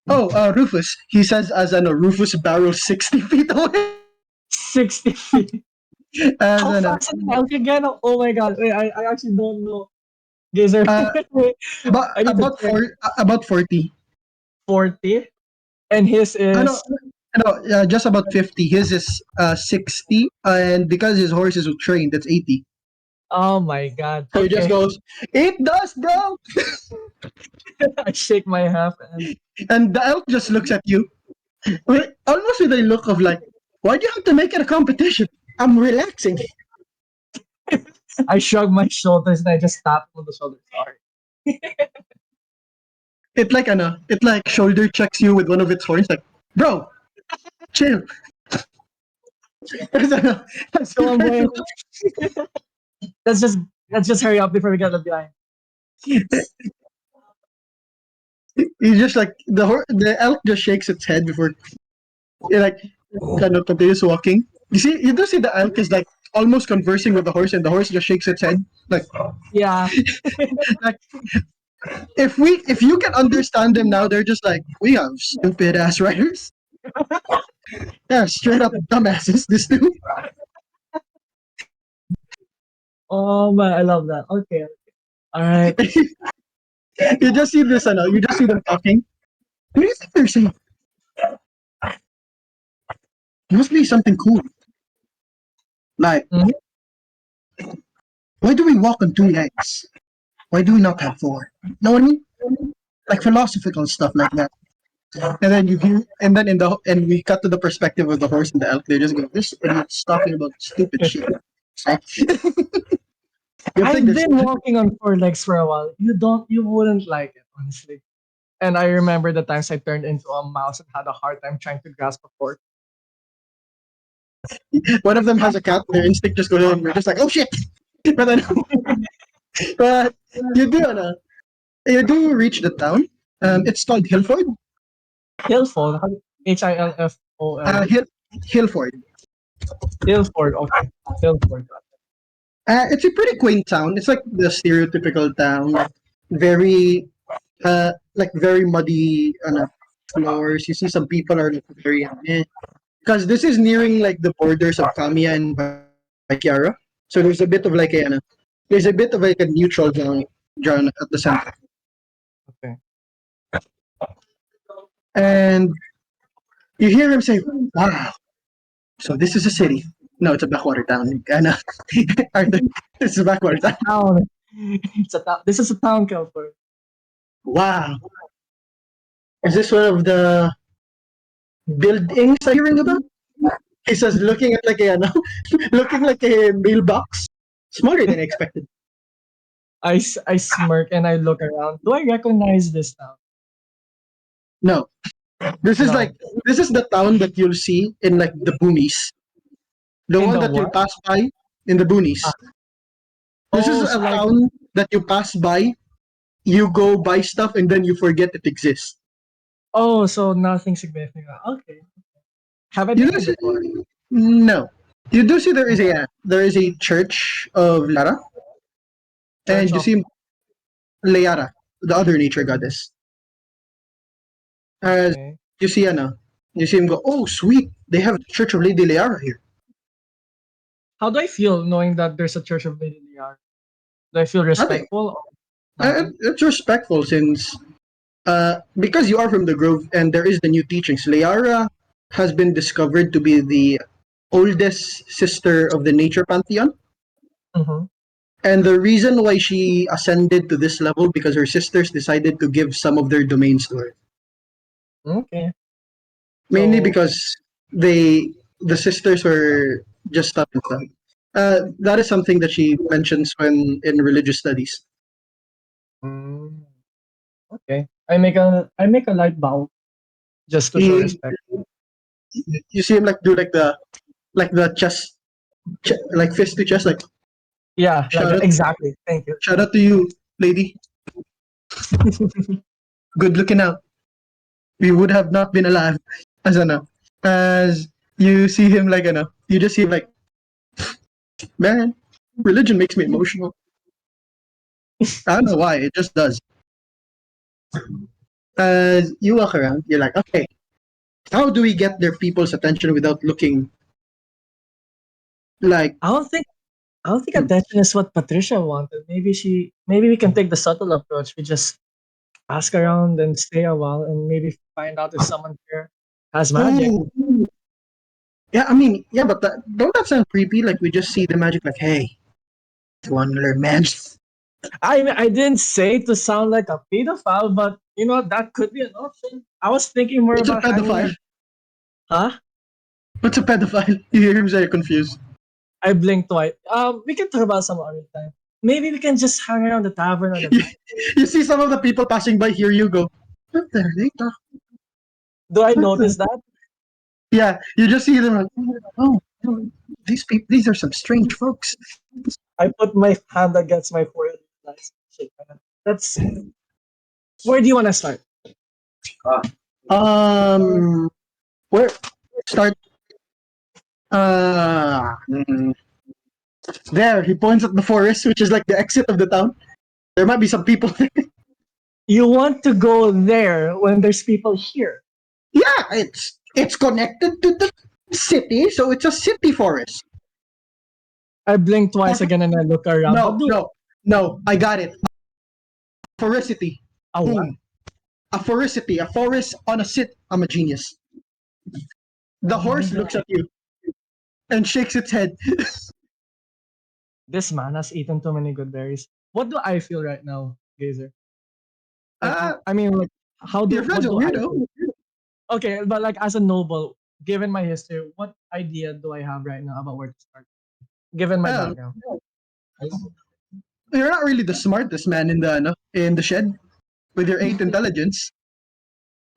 Speaker 1: Oh, Rufus. He says as Rufus barrels 60 feet away.
Speaker 2: 60 feet.
Speaker 1: As
Speaker 2: How fast is an elk again? Oh my god. Wait, I actually don't know. Gazer.
Speaker 1: uh,
Speaker 2: Wait, I need to check.
Speaker 1: about 40.
Speaker 2: 40. And his
Speaker 1: No,
Speaker 2: is
Speaker 1: no, just about 50. His is 60, and because his horse is trained, that's 80.
Speaker 2: oh my god.
Speaker 1: So he just
Speaker 2: Okay.
Speaker 1: goes, "It does, bro,"
Speaker 2: I shake my half and
Speaker 1: and the elk just looks at you, almost with a look of like, "Why do you have to make it a competition? I'm relaxing."
Speaker 2: I shrug my shoulders and I just tap him on the shoulder. Sorry.
Speaker 1: It like shoulder checks you with one of its horns, like, "Bro, chill."
Speaker 2: Come on, boy. Let's just let's just hurry up before we get left behind.
Speaker 1: He just like the elk just shakes its head before it like kind of continues walking. You do see the elk is like almost conversing with the horse, and the horse just shakes its head like
Speaker 2: Yeah.
Speaker 1: like if you can understand them now, they're just like we have stupid ass riders. Yeah, straight up dumbasses. This two.
Speaker 2: Oh man, I love that. Okay. All right.
Speaker 1: You just see this, you just see them talking. What do you think they're saying? It must be something cool. Like,
Speaker 2: Mhm.
Speaker 1: why do we walk on two legs? Why do we not have four? Know what I mean? Like philosophical stuff like that. And then you hear, and then and we cut to the perspective of the horse and the elk. They just go, "This idiot's talking about stupid shit." Like, good thing
Speaker 2: I've
Speaker 1: there's.
Speaker 2: been walking on four legs for a while. You wouldn't like it, honestly. And I remember the times I turned into a mouse and had a hard time trying to grasp a fork.
Speaker 1: One of them has a cat. Their instinct just goes, and we're just like, "Oh shit!" But then, but you do, you do reach the town. It's called Hillford.
Speaker 2: Hillfold. Hillfol.
Speaker 1: Hill, Hillford.
Speaker 2: Hillford. Okay. Hillford.
Speaker 1: It's a pretty quaint town. It's like the stereotypical town, like very, like very muddy floors. You see some people are like very because this is nearing like the borders of Kamiya and Baikiara. So there's a bit of like a neutral ground at the center.
Speaker 2: Okay.
Speaker 1: And you hear him say, "Wow, so this is a city." No, it's a backwater town. Arthur, this is a backwater town.
Speaker 2: Town. It's a town. This is a town, Hillford.
Speaker 1: Wow. Is this one of the buildings I'm hearing about? He says, looking at like looking like a mailbox. Smaller than I expected.
Speaker 2: I smirk and I look around. Do I recognize this town?
Speaker 1: No, this is
Speaker 2: No.
Speaker 1: like this is the town that you'll see in like the boonies. The
Speaker 2: In
Speaker 1: one
Speaker 2: the
Speaker 1: that you'll
Speaker 2: what?
Speaker 1: pass by in the boonies.
Speaker 2: Ah.
Speaker 1: This is
Speaker 2: Oh,
Speaker 1: a
Speaker 2: so like
Speaker 1: town that you pass by, you go buy stuff, and then you forget it exists.
Speaker 2: so nothing significant. Okay. Have I
Speaker 1: You
Speaker 2: been
Speaker 1: do
Speaker 2: here
Speaker 1: see,
Speaker 2: before?
Speaker 1: no, you do see there is a church of Lara,
Speaker 2: Church
Speaker 1: and you
Speaker 2: of
Speaker 1: see Leara, the other nature goddess. As
Speaker 2: Okay.
Speaker 1: you see, you see him go, "Oh, sweet! They have the Church of Lady Leara here."
Speaker 2: How do I feel knowing that there's a Church of Lady Liar? Do I feel
Speaker 1: I think
Speaker 2: respectful or nothing?
Speaker 1: it's respectful since, because you are from the Grove and there is the new teachings. Leara has been discovered to be the oldest sister of the Nature Pantheon.
Speaker 2: Mm-hmm.
Speaker 1: And the reason why she ascended to this level because her sisters decided to give some of their domains to her.
Speaker 2: Okay.
Speaker 1: Mainly
Speaker 2: So,
Speaker 1: because the sisters were just stubborn. That is something that she mentions when in religious studies.
Speaker 2: mm, okay. I make a light bow just to show
Speaker 1: He,
Speaker 2: respect.
Speaker 1: you see him like do like the chest, like fist to chest, like
Speaker 2: Yeah, like
Speaker 1: shout out,
Speaker 2: exactly. Thank you.
Speaker 1: shout out to you, lady. Good looking out. We would have not been alive as as you see him like you just see him like, man, religion makes me emotional. I don't know why, it just does. As you walk around, you're like, okay, how do we get their people's attention without looking like,
Speaker 2: I don't think I don't think
Speaker 1: hmm,
Speaker 2: attention is what Patricia wanted. Maybe we can take the subtle approach. We just ask around and stay a while and maybe find out if someone here has magic.
Speaker 1: oh, yeah, I mean, yeah, but don't that sound creepy? Like we just see the magic, like, hey, you want to learn magic?
Speaker 2: I didn't say to sound like a pedophile, but that could be an option. I was thinking more
Speaker 1: What's a
Speaker 2: about hanging
Speaker 1: pedophile?
Speaker 2: out. Huh?
Speaker 1: What's a pedophile? You hear him say confused.
Speaker 2: I blinked twice. We can talk about some other time. Maybe we can just hang around the tavern or the
Speaker 1: You,
Speaker 2: night.
Speaker 1: you see some of the people passing by, here you go. What the heck?
Speaker 2: Do I
Speaker 1: What the?
Speaker 2: notice that?
Speaker 1: Yeah, you just see them like, oh, these people, these are some strange folks.
Speaker 2: I put my hand against my forehead. Nice. Shake my hand. That's where do you want to start?
Speaker 1: Um, where start? Mm, there. He points at the forest, which is like the exit of the town. There might be some people.
Speaker 2: You want to go there when there's people here.
Speaker 1: Yeah, it's connected to the city, so it's a city forest.
Speaker 2: I blink twice again and I look around. What
Speaker 1: No,
Speaker 2: do
Speaker 1: no, no. I got it. Forestity.
Speaker 2: a what?
Speaker 1: Boom. A forestity. A forest on a sit. I'm a genius. The
Speaker 2: Oh my
Speaker 1: horse looks
Speaker 2: god.
Speaker 1: at you and shakes its head.
Speaker 2: This man has eaten too many good berries. What do I feel right now, Gazer? Like
Speaker 1: Ah,
Speaker 2: I mean like how
Speaker 1: your
Speaker 2: do
Speaker 1: friend's
Speaker 2: what
Speaker 1: a
Speaker 2: do I feel?
Speaker 1: weirdo.
Speaker 2: Okay, but like as a noble, given my history, what idea do I have right now about where to start? Given my
Speaker 1: Ah,
Speaker 2: background.
Speaker 1: you're not really the smartest man in the shed with your 8 intelligence.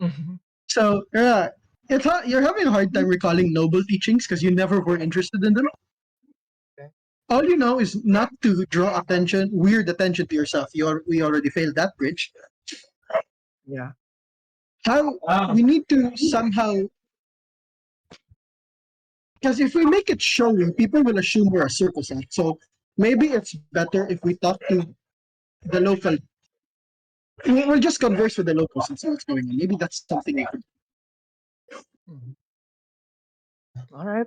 Speaker 2: Mhm.
Speaker 1: So you're having a hard time recalling noble teachings because you never were interested in them.
Speaker 2: Okay.
Speaker 1: All you know is not to draw weird attention to yourself. We already failed that bridge.
Speaker 2: Yeah.
Speaker 1: How we need to somehow, because if we make it showy, people will assume we're a circus act. So maybe it's better if we talk to the local. We'll just converse with the locals and see what's going on. Maybe that's something we could.
Speaker 2: Mhm. All right.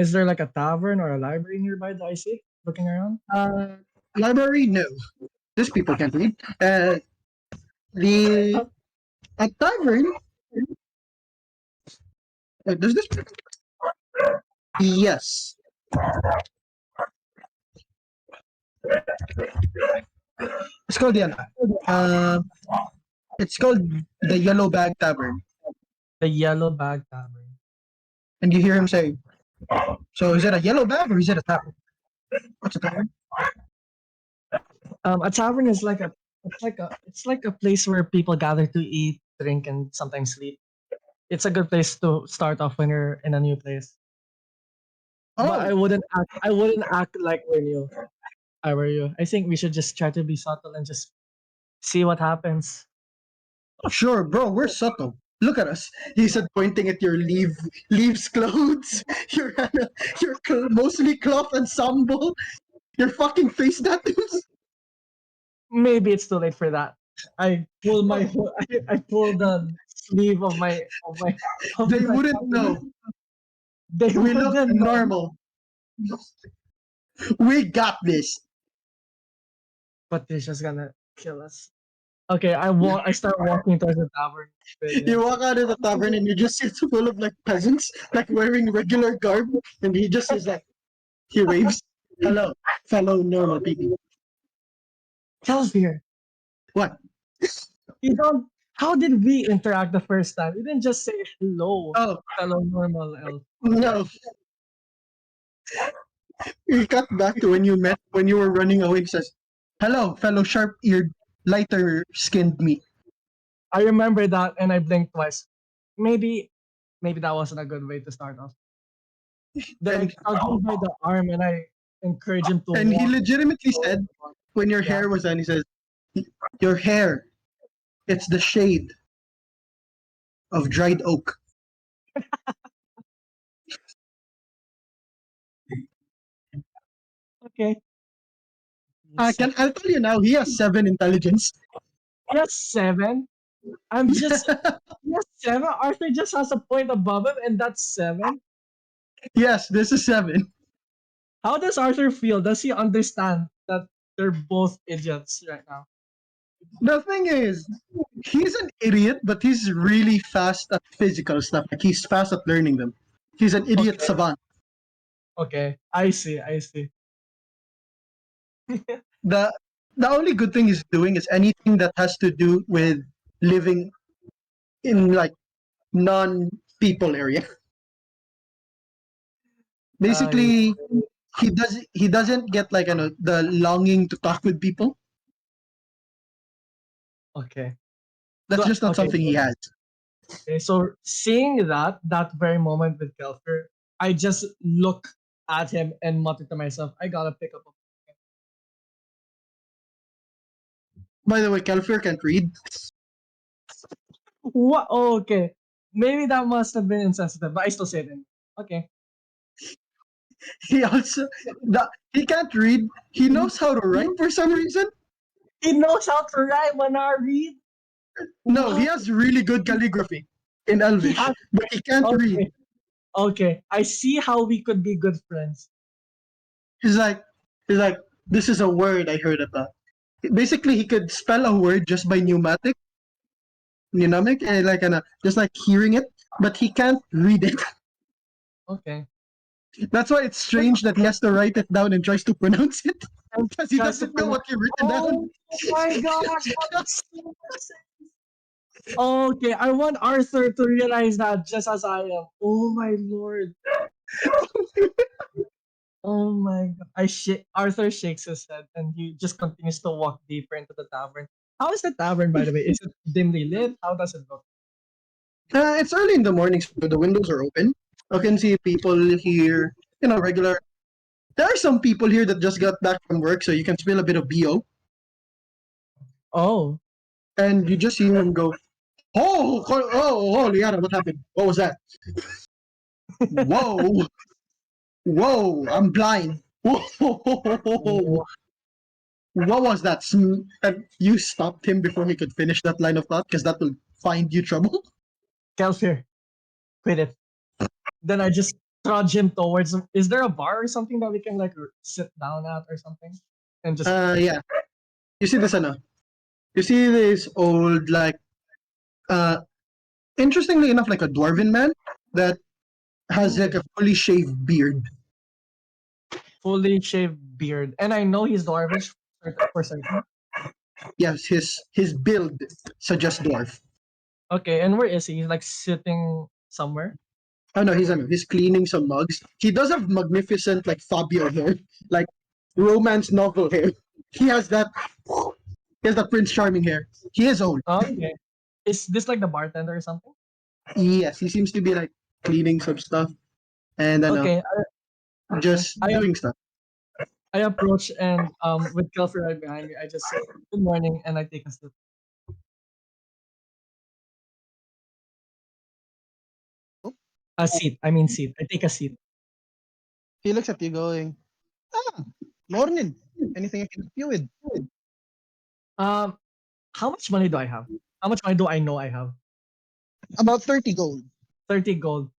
Speaker 2: Is there like a tavern or a library nearby that I see looking around?
Speaker 1: Library, no. These people can't read. The
Speaker 2: Uh,
Speaker 1: a tavern. Does this? Yes. It's called the uh, it's called the Yellow Bag Tavern.
Speaker 2: the Yellow Bag Tavern.
Speaker 1: And you hear him say, "So is it a yellow bag or is it a tavern? What's a tavern?"
Speaker 2: A tavern is like a place where people gather to eat, drink, and sometimes sleep. It's a good place to start off when you're in a new place. But
Speaker 1: Oh,
Speaker 2: I wouldn't act like we're new. I were you. I think we should just try to be subtle and just see what happens.
Speaker 1: sure, bro. We're subtle. Look at us. He said, pointing at your leaves clothes. Your mostly cloth ensemble. Your fucking face tattoos.
Speaker 2: Maybe it's too late for that. I pull the sleeve of my of
Speaker 1: They
Speaker 2: my
Speaker 1: wouldn't
Speaker 2: tattoo.
Speaker 1: know.
Speaker 2: They
Speaker 1: We look
Speaker 2: wouldn't know.
Speaker 1: normal. We got this.
Speaker 2: Patricia's gonna kill us. Okay, I start walking towards the tavern with
Speaker 1: You
Speaker 2: him.
Speaker 1: walk out of the tavern and you just see it's full of like peasants, like wearing regular garb, and he just is like he waves. Hello, fellow normal people.
Speaker 2: Kelvir,
Speaker 1: What?
Speaker 2: you don't. How did we interact the first time? You didn't just say hello,
Speaker 1: Oh,
Speaker 2: fellow normal elf.
Speaker 1: no. We cut back to when you met, when you were running away. He says, hello, fellow sharp-eared, lighter-skinned me.
Speaker 2: I remember that, and I blinked twice. Maybe that wasn't a good way to start off. Then I
Speaker 1: And,
Speaker 2: tugged him by the arm, and I encouraged him to
Speaker 1: and he
Speaker 2: walk.
Speaker 1: legitimately said, when your
Speaker 2: Yeah.
Speaker 1: hair was done, he says, your hair, it's the shade of dried oak.
Speaker 2: Okay.
Speaker 1: I'll tell you now, he has 7 intelligence.
Speaker 2: Yes, 7. I'm just yes, 7. Arthur just has a point above him, and that's 7.
Speaker 1: Yes, this is 7.
Speaker 2: How does Arthur feel? Does he understand that they're both idiots right now?
Speaker 1: The thing is, he's an idiot, but he's really fast at physical stuff. Like, he's fast at learning them. He's an idiot
Speaker 2: Okay.
Speaker 1: savant.
Speaker 2: Okay, I see. I see.
Speaker 1: The the only good thing he's doing is anything that has to do with living in like non-people area.
Speaker 2: I
Speaker 1: Basically, he doesn't get like the longing to talk with people.
Speaker 2: okay.
Speaker 1: That's
Speaker 2: So
Speaker 1: just not something he has.
Speaker 2: okay, so seeing that very moment with Kelfer, I just look at him and mutter to myself, I gotta pick up a
Speaker 1: By the way, Kelfer can't read.
Speaker 2: what. Oh, okay. Maybe that must have been insensitive, but I still say it anyway. Okay.
Speaker 1: He also he can't read. He knows how to write for some reason.
Speaker 2: He knows how to write when I read.
Speaker 1: No, he
Speaker 2: What?
Speaker 1: has really good calligraphy in
Speaker 2: He
Speaker 1: Elvish,
Speaker 2: has
Speaker 1: but he can't read.
Speaker 2: okay. Okay. I see how we could be good friends.
Speaker 1: He's like, he's like, this is a word I heard about. Basically, he could spell a word just by mnemonic, and like just like hearing it, but he can't read it.
Speaker 2: Okay.
Speaker 1: That's why it's strange that he has to write it down and tries to pronounce it
Speaker 2: And
Speaker 1: because he
Speaker 2: tries to
Speaker 1: doesn't know what you've written down.
Speaker 2: oh my gosh, that makes so much sense. Okay, I want Arthur to realize that just as I am. Oh my lord. Oh my god. Arthur shakes his head and he just continues to walk deeper into the tavern. How is the tavern, by the way? Is it dimly lit? How does it look?
Speaker 1: It's early in the morning, so the windows are open. I can see people here, regular. There are some people here that just got back from work, so you can smell a bit of BO.
Speaker 2: Oh,
Speaker 1: And you just see him go, holy what happened? What was that? Whoa, whoa, I'm blind. Whoa, what was that? And you stopped him before he could finish that line of thought because that will find you trouble.
Speaker 2: Kelfir, quit it. Then I just trudge him towards him. Is there a bar or something that we can like sit down at or something? And just
Speaker 1: Yeah. You see this, You see this old, like, uh, interestingly enough, like a dwarven man that has like a fully shaved beard.
Speaker 2: fully shaved beard. And I know he's dwarvish for certain.
Speaker 1: Yes, his build suggests dwarf.
Speaker 2: Okay, and where is he? He's like sitting somewhere.
Speaker 1: Oh no, he's cleaning some mugs. He does have magnificent like Fabio hair, like romance novel hair. He has that. He has that Prince Charming hair. He is old.
Speaker 2: Okay. Is this like the bartender or something?
Speaker 1: Yes, he seems to be like cleaning some stuff and
Speaker 2: Okay,
Speaker 1: just
Speaker 2: I
Speaker 1: doing stuff.
Speaker 2: I approach and with Kelfer right behind me, I just say good morning and I take a sip. A seat. I mean seat. I take a seat.
Speaker 1: He looks at you going, ah, morning. Anything I can help you with?
Speaker 2: Um, how much money do I have? How much money do I know I have?
Speaker 1: About 30 gold.
Speaker 2: 30 gold.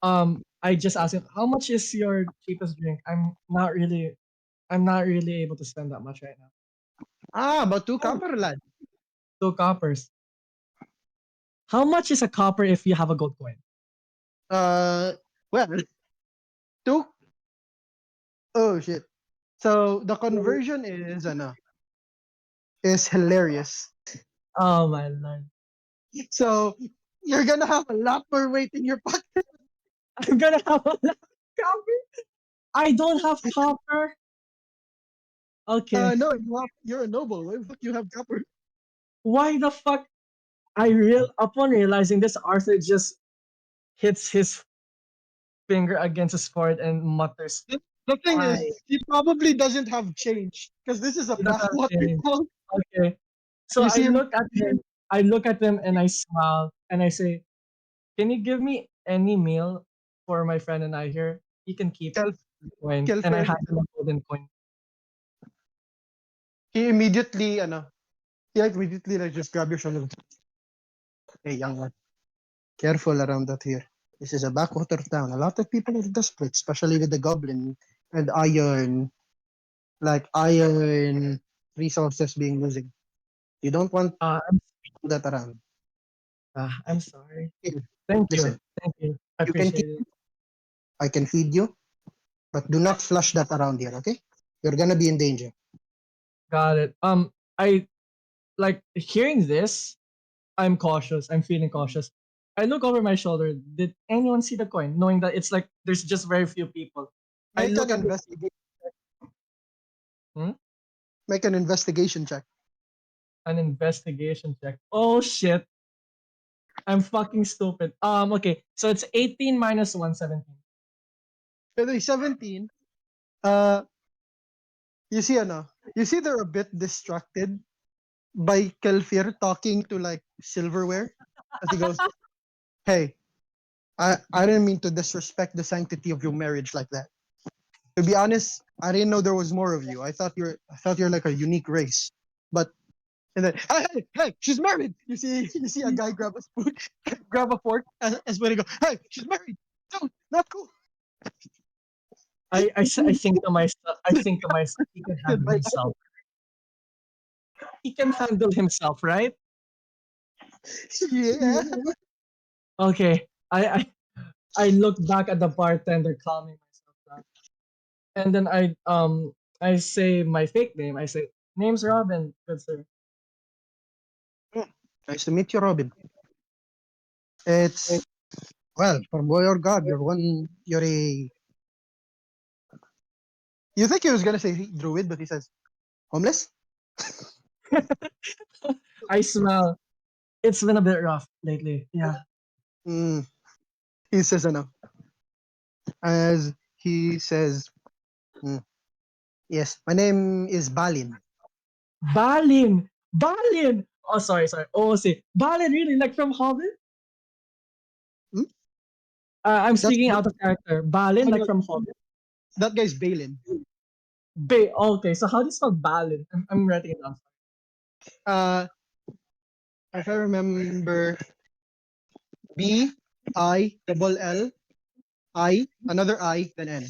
Speaker 2: I just asked him, how much is your cheapest drink? I'm not really able to spend that much right now.
Speaker 1: About 2 copper, lad.
Speaker 2: 2 coppers. How much is a copper if you have a gold coin?
Speaker 1: Well, two. Oh shit. So the conversion is hilarious.
Speaker 2: Oh my lord.
Speaker 1: So you're gonna have a lot more weight in your pocket.
Speaker 2: I'm gonna have a lot of copper. I don't have copper. Okay.
Speaker 1: No, you're a noble. Why the fuck you have copper?
Speaker 2: Why the fuck? Upon realizing this, Arthur just hits his finger against his forehead and mutters,
Speaker 1: The thing
Speaker 2: "Why?
Speaker 1: is, he probably doesn't have change because this is a
Speaker 2: You don't have
Speaker 1: backwater
Speaker 2: change."
Speaker 1: town.
Speaker 2: Okay. So
Speaker 1: You
Speaker 2: I
Speaker 1: see him.
Speaker 2: look at him. I look at him and I smile and I say, "Can you give me any meal for my friend and I here? You can keep
Speaker 1: Kel-
Speaker 2: the coin." And I
Speaker 1: Kelfer,
Speaker 2: hand him a golden coin.
Speaker 1: he immediately, like just grab your shoulder. Hey, young one, careful around that here. This is a backwater town. A lot of people are desperate, especially with the goblin and iron resources being losing. You don't want
Speaker 2: Uh, I'm,
Speaker 1: that around.
Speaker 2: I'm sorry.
Speaker 1: Here,
Speaker 2: Thank you.
Speaker 1: listen,
Speaker 2: Thank you. I
Speaker 1: you can keep,
Speaker 2: appreciate it.
Speaker 1: I can feed you, but do not flush that around here, okay? You're gonna be in danger.
Speaker 2: Got it. I like hearing this. I'm cautious. I'm feeling cautious. I look over my shoulder. Did anyone see the coin? Knowing that it's like there's just very few people. I
Speaker 1: Make an
Speaker 2: look at the
Speaker 1: investigation.
Speaker 2: hmm?
Speaker 1: Make an investigation check.
Speaker 2: An investigation check. Oh shit. I'm fucking stupid. Okay. So it's 18 minus 117.
Speaker 1: By the way, 17. Uh, you see, you see they're a bit distracted by Kelfir talking to like silverware as he goes, "Hey, I didn't mean to disrespect the sanctity of your marriage like that. To be honest, I didn't know there was more of you. I thought you're like a unique race. But and then hey, she's married. You see a guy grab a spoon, grab a fork, as when he go, hey, she's married. No, not cool.
Speaker 2: I think to myself. I think to myself. He can handle
Speaker 1: By
Speaker 2: himself. He can handle himself, right?
Speaker 1: yeah.
Speaker 2: Okay. I look back at the bartender, calming myself down, and then I say my fake name. I say, "Name's Robin, good sir."
Speaker 1: Hmm, nice to meet you, Robin. It's well, for boy or god, you're a. You think he was gonna say druid, but he says homeless.
Speaker 2: I smile. It's been a bit rough lately. Yeah.
Speaker 1: Hmm. He says, as he says, hmm, yes, my name is Balin.
Speaker 2: Balin! Balin! Oh, sorry. Oh, see. Balin, really? Like from Hobbit?
Speaker 1: Hmm?
Speaker 2: I'm
Speaker 1: That's
Speaker 2: speaking out of character. Balin, like
Speaker 1: no,
Speaker 2: from Hobbit?
Speaker 1: that guy's Balin.
Speaker 2: Okay, so how do you spell Balin? I'm writing it down.
Speaker 1: Uh, if I remember, Bill, another I, then N,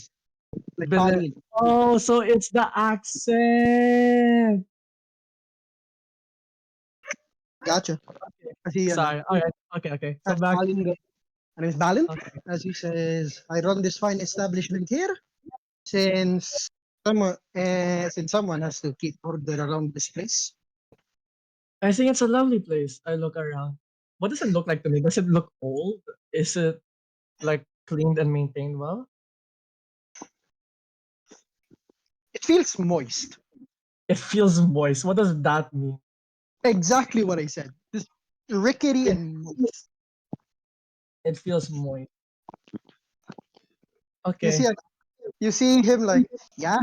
Speaker 1: like
Speaker 2: Balin.
Speaker 1: Balin.
Speaker 2: Oh, so it's the accent.
Speaker 1: Gotcha. As he,
Speaker 2: Sorry. All right. Okay. So
Speaker 1: as
Speaker 2: back.
Speaker 1: Balin goes, my name is Balin.
Speaker 2: Okay.
Speaker 1: As he says, I run this fine establishment here since since someone has to keep order around this place.
Speaker 2: I think it's a lovely place. I look around. What does it look like to me? Does it look old? Is it like cleaned and maintained well?
Speaker 1: It feels moist.
Speaker 2: It feels moist. What does that mean?
Speaker 1: Exactly what I said. This rickety
Speaker 2: It,
Speaker 1: and moist.
Speaker 2: it feels moist.
Speaker 1: You see,
Speaker 2: Okay.
Speaker 1: you see him like, yeah,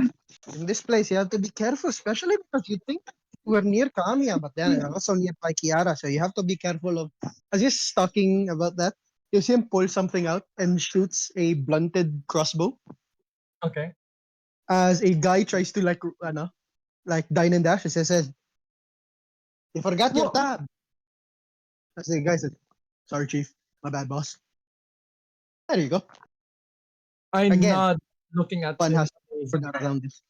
Speaker 1: in this place you have to be careful, especially because you think we're near Kamiya, but then we're also near Paikiara, so you have to be careful of. As he's talking about that, you see him pull something out and shoots a blunted crossbow.
Speaker 2: Okay.
Speaker 1: As a guy tries to like dine and dash, he says, "You forgot your
Speaker 2: Well,
Speaker 1: tab." As the guy said, "Sorry, chief, my bad, boss." There you go.
Speaker 2: I'm
Speaker 1: Again,
Speaker 2: not looking at
Speaker 1: one
Speaker 2: him.
Speaker 1: has to that around this.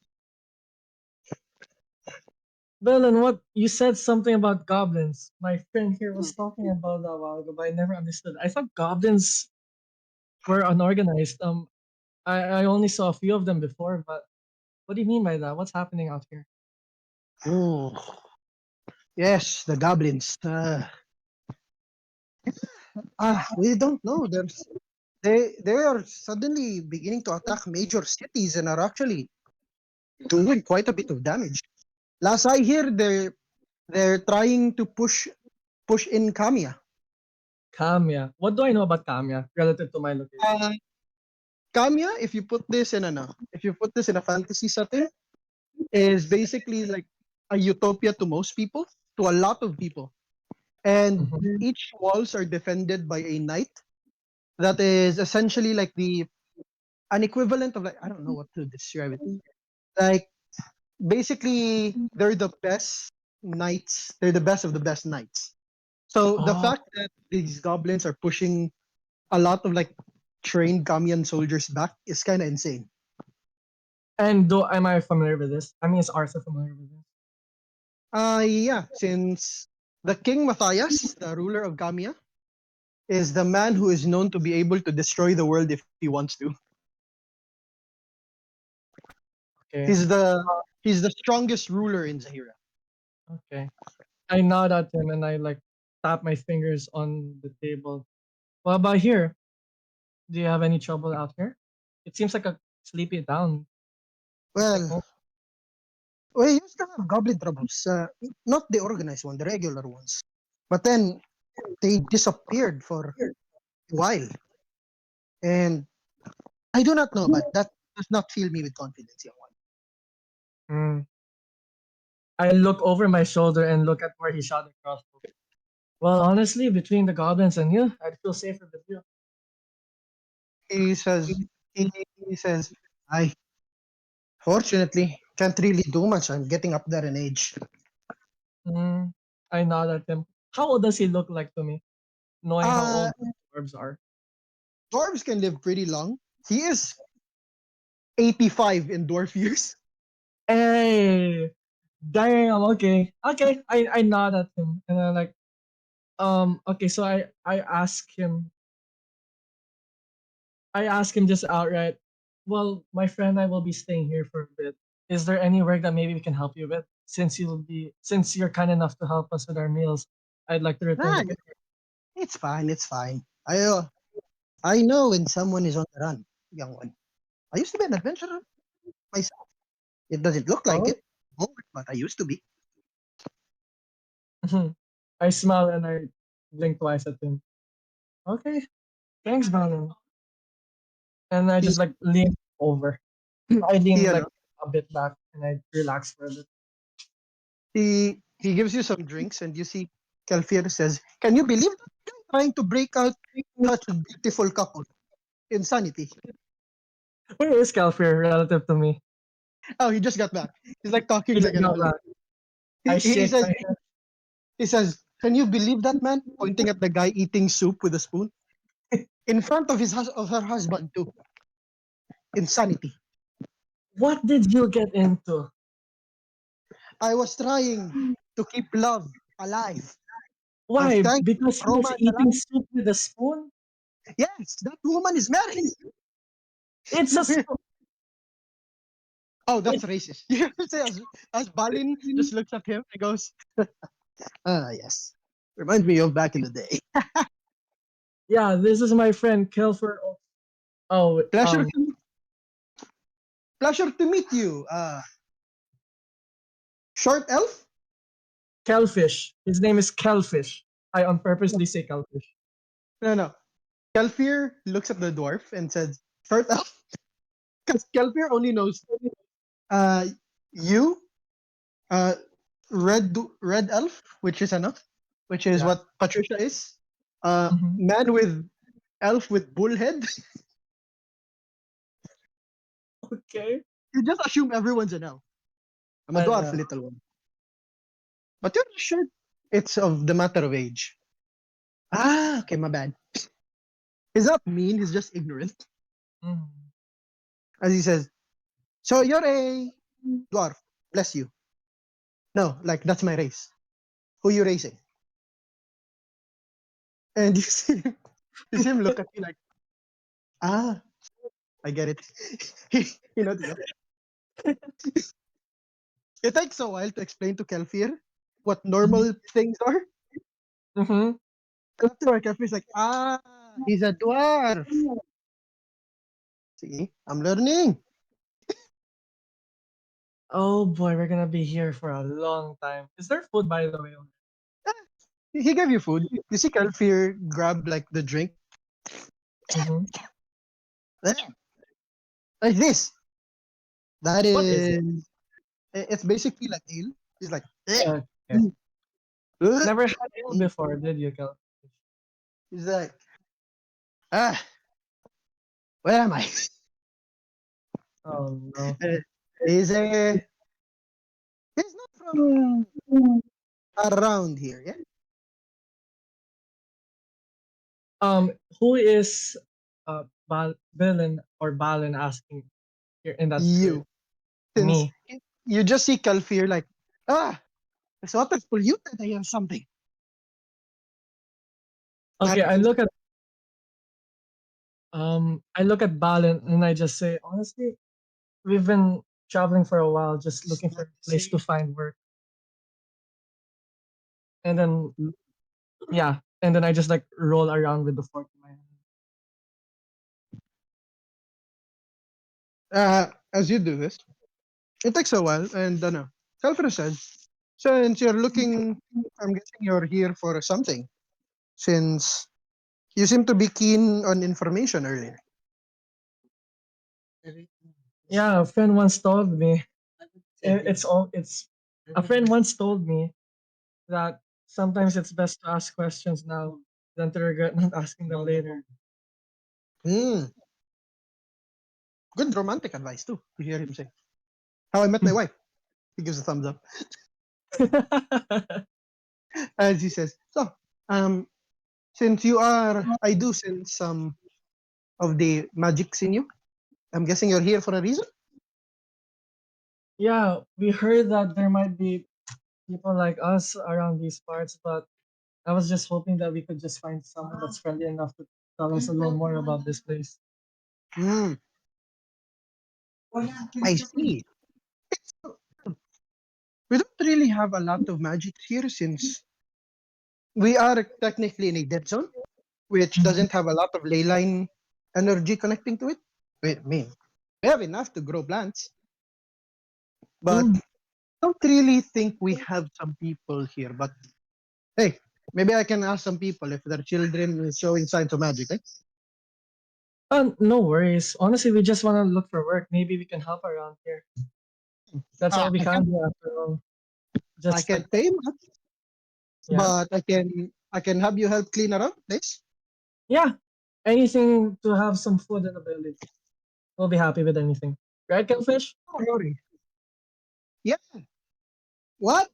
Speaker 2: Belen, what you said something about goblins. My friend here was talking about that a while ago, but I never understood. I thought goblins were unorganized. I only saw a few of them before, but What do you mean by that? What's happening out here?
Speaker 3: Oh, yes, the goblins. We don't know. They are suddenly beginning to attack major cities and are actually doing quite a bit of damage. Last I hear, they're trying to push in Kamiya.
Speaker 2: Kamiya. What do I know about Kamiya relative to my location?
Speaker 3: Uh, Kamiya, if you put this in a fantasy setting, is basically like a utopia to most people, to a lot of people. And
Speaker 2: Mhm.
Speaker 3: each walls are defended by a knight that is essentially like the an equivalent of, like, I don't know what to describe it. Like, basically they're the best knights. They're the best of the best knights. So the
Speaker 2: Oh,
Speaker 3: fact that these goblins are pushing a lot of like trained Kamian soldiers back is kind of insane.
Speaker 2: and do am I familiar with this? I mean, is Arthur familiar with this?
Speaker 3: Yeah, since the King Matthias, the ruler of Gamia, is the man who is known to be able to destroy the world if he wants to.
Speaker 2: Okay.
Speaker 3: He's the he's the strongest ruler in Zahira.
Speaker 2: Okay. I nod at him and I like tap my fingers on the table. What about here? Do you have any trouble out here? It seems like a sleepy town. Looks like
Speaker 3: Well,
Speaker 2: home.
Speaker 3: we used to have goblin troubles, not the organized one, the regular ones. But then they disappeared for a while, and I do not know, but that does not fill me with confidence, young one.
Speaker 2: Mm. I look over my shoulder and look at where he shot the crossbow. Well, honestly, between the goblins and you, I'd feel safer with you.
Speaker 3: He says, he says, I fortunately can't really do much. I'm getting up there in age.
Speaker 2: Mm. I nod at him. How old does he look like to me, knowing how
Speaker 3: Uh,
Speaker 2: old dwarves are?
Speaker 3: dwarves can live pretty long. He is 85 in dwarf years.
Speaker 2: Hey, damn. Okay, okay. I nod at him and I'm like, okay. So I ask him. I ask him just outright. Well, my friend and I will be staying here for a bit. Is there any work that maybe we can help you with? Since you're kind enough to help us with our meals, I'd like to return
Speaker 3: Ah,
Speaker 2: the favor.
Speaker 3: it's fine. It's fine. I know when someone is on the run, young one. I used to be an adventurer myself. It doesn't look like
Speaker 2: Oh,
Speaker 3: it, but I used to be.
Speaker 2: I smile and I blink twice at him. Okay, thanks, Brandon. And I
Speaker 3: He,
Speaker 2: just like lean over. I
Speaker 3: he,
Speaker 2: lean like
Speaker 3: ano,
Speaker 2: a bit back and I relax for a bit.
Speaker 3: he gives you some drinks, and you see Kelfir says, "Can you believe that guy trying to break out such a beautiful couple? Insanity."
Speaker 2: Where is Calfear relative to me?
Speaker 3: Oh, he just got back. He's like
Speaker 2: He
Speaker 3: talking like
Speaker 2: just
Speaker 3: an
Speaker 2: got
Speaker 3: old.
Speaker 2: back.
Speaker 3: He,
Speaker 2: I
Speaker 3: he, he
Speaker 2: shake
Speaker 3: says,
Speaker 2: my head.
Speaker 3: he says, "Can you believe that man?" Pointing at the guy eating soup with a spoon in front of of her husband too. Insanity.
Speaker 2: What did you get into?
Speaker 3: I was trying to keep love alive. I was
Speaker 2: Why?
Speaker 3: trying to keep
Speaker 2: Because he was
Speaker 3: romance
Speaker 2: eating
Speaker 3: alive.
Speaker 2: soup with a spoon?
Speaker 3: Yes, that woman is married.
Speaker 2: It's a spoon.
Speaker 3: Oh, that's
Speaker 2: It,
Speaker 3: racist. You have to say, as Balin just looks at him and goes, "Ah, yes. Reminds me of back in the day."
Speaker 2: yeah, this is my friend Kelfer. Oh,
Speaker 3: Pleasure to pleasure to meet you. Short elf?
Speaker 2: Kelfish. His name is Kelfish. I on purposely say Kelfish.
Speaker 3: No, no. Kelfir looks at the dwarf and says, "Short elf?" Because Kelfir only knows uh you, uh red elf, which is enough, which is
Speaker 2: Yeah.
Speaker 3: what Patricia is.
Speaker 2: Mhm.
Speaker 3: Man with elf with bull head.
Speaker 2: Okay.
Speaker 3: You just assume everyone's an elf. I'm a
Speaker 2: I
Speaker 3: dwarf,
Speaker 2: know.
Speaker 3: little one. But you're sure it's of the matter of age. Ah, okay, my bad. He's not mean, he's just ignorant.
Speaker 2: Mhm.
Speaker 3: As he says, "So you're a dwarf. Bless you." No, like, that's my race. Who you racing? And you see him look at you like, ah, I get it. He notices. It takes a while to explain to Kelfir what normal things are.
Speaker 2: Mm-hmm.
Speaker 3: After Kelfir's like, he's a dwarf. See, I'm learning.
Speaker 2: Oh boy, we're gonna be here for a long time. Is there food, by the way?
Speaker 3: Ah, he gave you food. You see Kelfir grab like the drink.
Speaker 2: Mm-hmm.
Speaker 3: Ah, like this. That
Speaker 2: What is it?
Speaker 3: is, it's basically like ale. He's like,
Speaker 2: Okay.
Speaker 3: "Ugh."
Speaker 2: Never had it before, did you, Kel?
Speaker 3: He's like, ah, where am I?
Speaker 2: Oh no.
Speaker 3: Uh, he's he's not from around here, yeah.
Speaker 2: Who is Balin or Balin asking here in that spirit?
Speaker 3: You, since
Speaker 2: Me.
Speaker 3: you just see Kalfir like, this water's polluted or something.
Speaker 2: Okay,
Speaker 3: That means,
Speaker 2: I look at Balin and I just say, honestly, we've been traveling for a while, just looking for a place to find work. And then yeah, and then I just like roll around with the fork in my hand.
Speaker 3: as you do this, it takes a while, and no. Kalfir said, since you're looking, I'm guessing you're here for something, since you seem to be keen on information earlier.
Speaker 2: Yeah, a friend once told me it's a friend once told me that sometimes it's best to ask questions now than to regret not asking them later.
Speaker 3: Hmm, good romantic advice too, to hear him say. How I Met My Wife. He gives a thumbs up. As he says, so, um, since you are, I do sense some of the magics in you. I'm guessing you're here for a reason.
Speaker 2: Yeah, we heard that there might be people like us around these parts, but I was just hoping that we could just find someone that's friendly enough to tell us a little more about this place.
Speaker 3: Hmm, I see. We don't really have a lot of magic here since we are technically in a dead zone, which
Speaker 2: Mhm.
Speaker 3: doesn't have a lot of ley line energy connecting to it. I mean, we have enough to grow plants, but
Speaker 2: Mm.
Speaker 3: don't really think we have some people here. But hey, maybe I can ask some people if their children is showing signs of magic. Eh?
Speaker 2: No worries. Honestly, we just want to look for work. Maybe we can help around here. That's all we
Speaker 3: I
Speaker 2: can
Speaker 3: can
Speaker 2: do after all.
Speaker 3: I
Speaker 2: Just like
Speaker 3: can pay much,
Speaker 2: yeah,
Speaker 3: but I can have you help clean around this.
Speaker 2: yeah. Anything to have some food in the village. We'll be happy with anything. Right, Killfish?
Speaker 3: Oh, Rory. Yeah. What?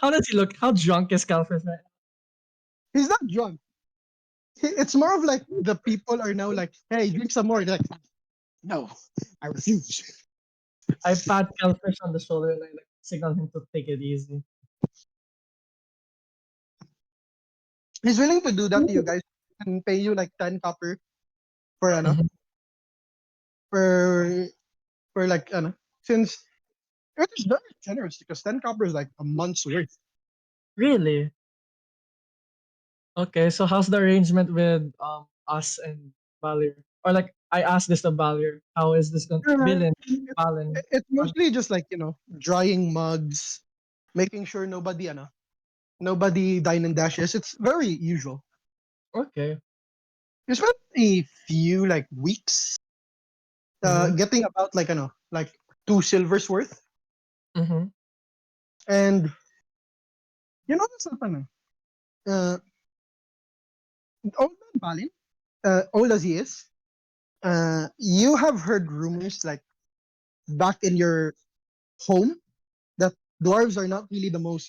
Speaker 2: How does he look? How drunk is Killfish right
Speaker 3: He's not drunk. It's more of like the people are now like, hey, drink some more. They're like, no, I refuse.
Speaker 2: I pat Killfish on the shoulder and I like signal him to take it easy.
Speaker 3: He's willing to do that to you guys and pay you like 10 copper for
Speaker 2: Mhm.
Speaker 3: for like since it is very generous because 10 copper is like a month's worth.
Speaker 2: Really? Okay, so how's the arrangement with us and Valir? Or like I asked this to Valir. How is this going Bilin, Balin?
Speaker 3: It's mostly just like drying mugs, making sure nobody dine and dashes. It's very usual.
Speaker 2: Okay.
Speaker 3: You spent a few like weeks
Speaker 2: Mm-hmm.
Speaker 3: getting about like like 2 silvers worth,
Speaker 2: Mm-hmm.
Speaker 3: and you know what's happening. Old man Balin, old as he is, you have heard rumors like back in your home that dwarves are not really the most,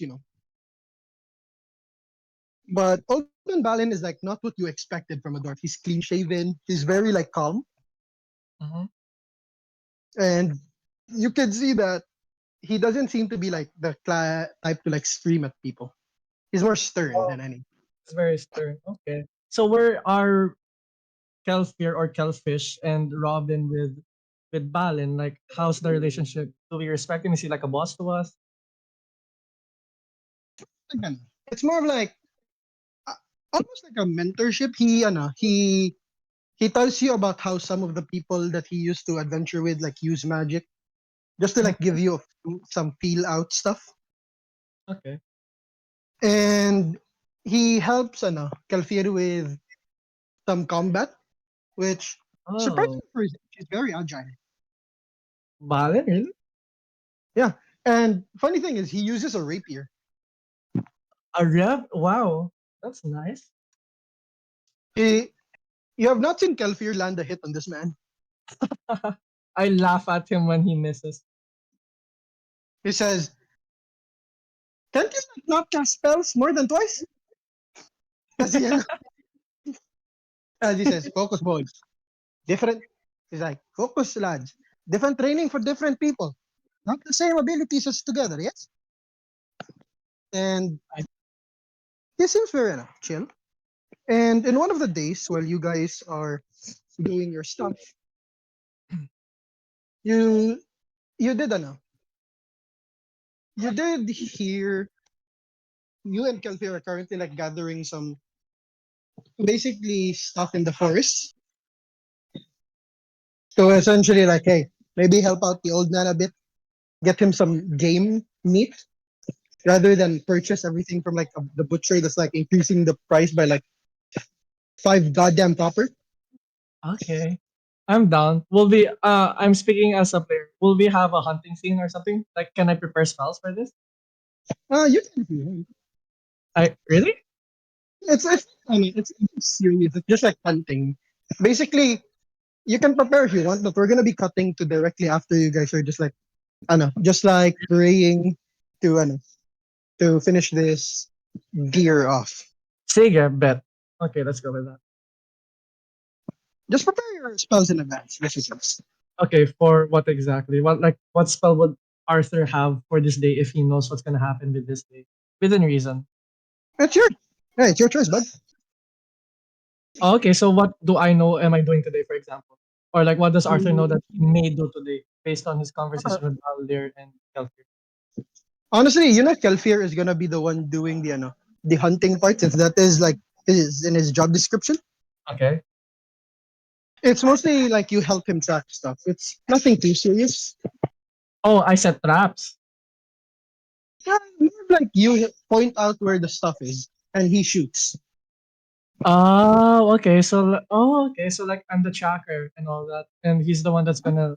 Speaker 3: But Old man Balin is like not what you expected from a dwarf. He's clean shaven. He's very like calm,
Speaker 2: Mm-hmm.
Speaker 3: and you can see that he doesn't seem to be like the type to like scream at people. He's more stern than any.
Speaker 2: It's very stern. Okay. So where are Kelfir or Kelfish and Robin with with Balin? Like, how's the relationship? Do we respect him? Is he like a boss to us?
Speaker 3: Again, it's more of like uh, almost like a mentorship. He tells you about how some of the people that he used to adventure with like use magic, just to like give you some feel out stuff.
Speaker 2: Okay.
Speaker 3: And he helps Kalfir with some combat, which
Speaker 2: Oh,
Speaker 3: surprisingly for his age, he's very agile.
Speaker 2: Balin, really?
Speaker 3: Yeah. And funny thing is he uses a rapier.
Speaker 2: A rev? Wow, that's nice.
Speaker 3: He You have not seen Kalfir land a hit on this man.
Speaker 2: I laugh at him when he misses.
Speaker 3: He says, "Can't you like, not cast spells more than twice?" As he, as he says, "Focus, boys. Different." He's like, "Focus, lads. Different training for different people. Not the same abilities as together, yes?" And
Speaker 2: I-
Speaker 3: he seems very chill. And in one of the days, while you guys are doing your stuff, you you did you did hear you and Kelvin are currently like gathering some basically stuff in the forest. So essentially, like, hey, maybe help out the old man a bit, get him some game meat rather than purchase everything from like the butcher that's like increasing the price by like five goddamn copper.
Speaker 2: Okay. I'm down. I'm speaking as a player. Will we have a hunting scene or something? Like, can I prepare spells for this?
Speaker 3: You can if you want.
Speaker 2: I really?
Speaker 3: It's I mean it's serious. It's just like hunting. Basically, you can prepare if you want, but we're gonna be cutting to directly after you guys are just like just like praying to to finish this gear off.
Speaker 2: Sige, bet. Okay, let's go with that.
Speaker 3: Just prepare your spells in advance. This is it.
Speaker 2: Okay, for what exactly? What spell would Arthur have for this day if he knows what's gonna happen with this day? Within reason.
Speaker 3: It's your it's your choice, bud.
Speaker 2: Oh, okay, so what do I know am I doing today, for example? Or like what does Arthur know that he may do today based on his
Speaker 3: Uh,
Speaker 2: conversation with Baldir and Kelfir?
Speaker 3: Honestly, Kelfir is gonna be the one doing the hunting part since that is like is in his job description.
Speaker 2: Okay.
Speaker 3: It's mostly like you help him track stuff. It's nothing too serious.
Speaker 2: Oh, I set traps.
Speaker 3: More like you point out where the stuff is and he shoots.
Speaker 2: Oh, okay. Okay. So like I'm the tracker and all that, and he's the one that's gonna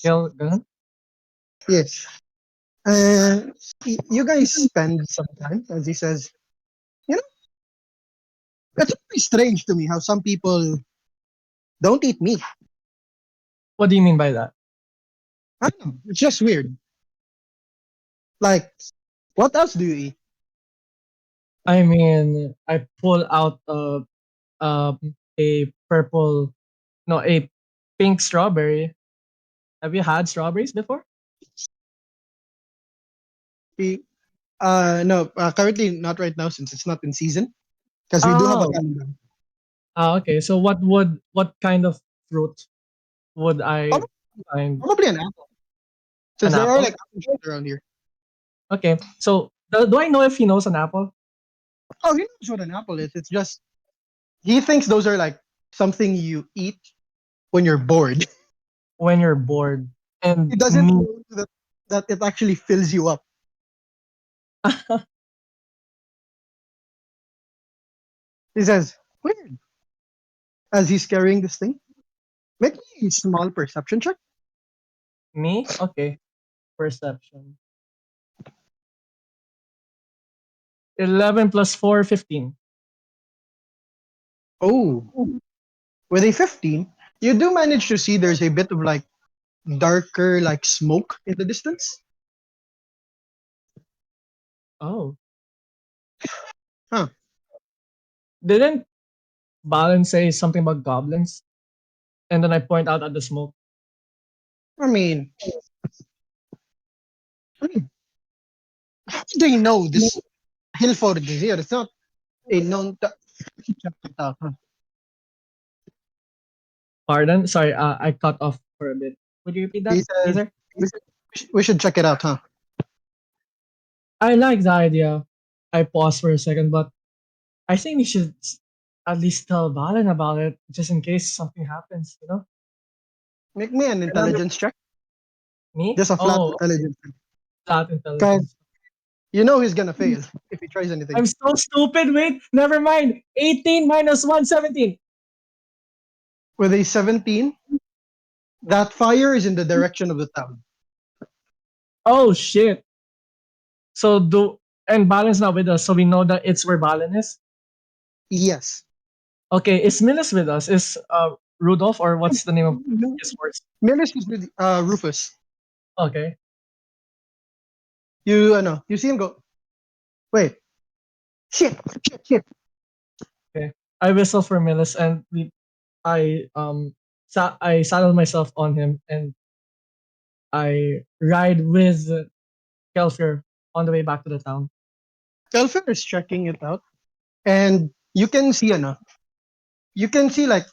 Speaker 2: kill. Ganun?
Speaker 3: Yes. And you guys spend some time, as he says, you know, it's very strange to me how some people don't eat meat.
Speaker 2: What do you mean by that?
Speaker 3: I don't know. It's just weird. Like, what else do you eat?
Speaker 2: I mean, I pull out a purple, no, a pink strawberry. Have you had strawberries before?
Speaker 3: We, no, currently not right now since it's not in season. Because we do have a
Speaker 2: Oh,
Speaker 3: calendar.
Speaker 2: okay. So what kind of fruit would I
Speaker 3: Probably,
Speaker 2: find?
Speaker 3: probably an apple.
Speaker 2: An
Speaker 3: Since there are
Speaker 2: apple?
Speaker 3: like apple trees around here.
Speaker 2: Okay. So do I know if he knows an apple
Speaker 3: Oh, he knows what an apple is. It's just he thinks those are like something you eat when you're bored.
Speaker 2: when you're bored?
Speaker 3: He
Speaker 2: And
Speaker 3: doesn't
Speaker 2: me,
Speaker 3: know that it actually fills you up. He says, weird, as he's carrying this thing. Make me a small perception check.
Speaker 2: me? Okay. Perception. 11 plus 4, 15.
Speaker 3: Oh, with a 15, you do manage to see there's a bit of like darker like smoke in the distance.
Speaker 2: Oh.
Speaker 3: Huh.
Speaker 2: Didn't Balin say something about goblins? And then I point out at the smoke.
Speaker 3: I mean, I mean, how do they know this Hillford is here? It's not a known.
Speaker 2: Pardon? Sorry, I cut off for a bit. Would you repeat
Speaker 3: He
Speaker 2: that,
Speaker 3: says
Speaker 2: Ether?
Speaker 3: we should check it out, huh?
Speaker 2: I like the idea. I paused for a second, but I think we should at least tell Balan about it, just in case something happens.
Speaker 3: Make me an
Speaker 2: Remember
Speaker 3: intelligence check.
Speaker 2: me?
Speaker 3: Just a flat
Speaker 2: Oh,
Speaker 3: intelligence check.
Speaker 2: flat
Speaker 3: Because
Speaker 2: intelligence.
Speaker 3: you know he's gonna fail if he tries anything.
Speaker 2: I'm so stupid. Wait, never mind. 18 minus 1, 17.
Speaker 3: With a 17, that fire is in the direction of the town.
Speaker 2: Oh shit. So and Balan's not with us, so we know that it's where Balan is.
Speaker 3: Yes.
Speaker 2: Okay, is Milis with us? Is Rudolph, or what's the name of his horse?
Speaker 3: Millis is with Rufus.
Speaker 2: Okay.
Speaker 3: You know, you see him go. Wait. Shit. Shit. Shit.
Speaker 2: I whistle for Milis, and I saddle myself on him, and I ride with Kelfir on the way back to the town.
Speaker 3: Kelfer is checking it out, and you can see you can see like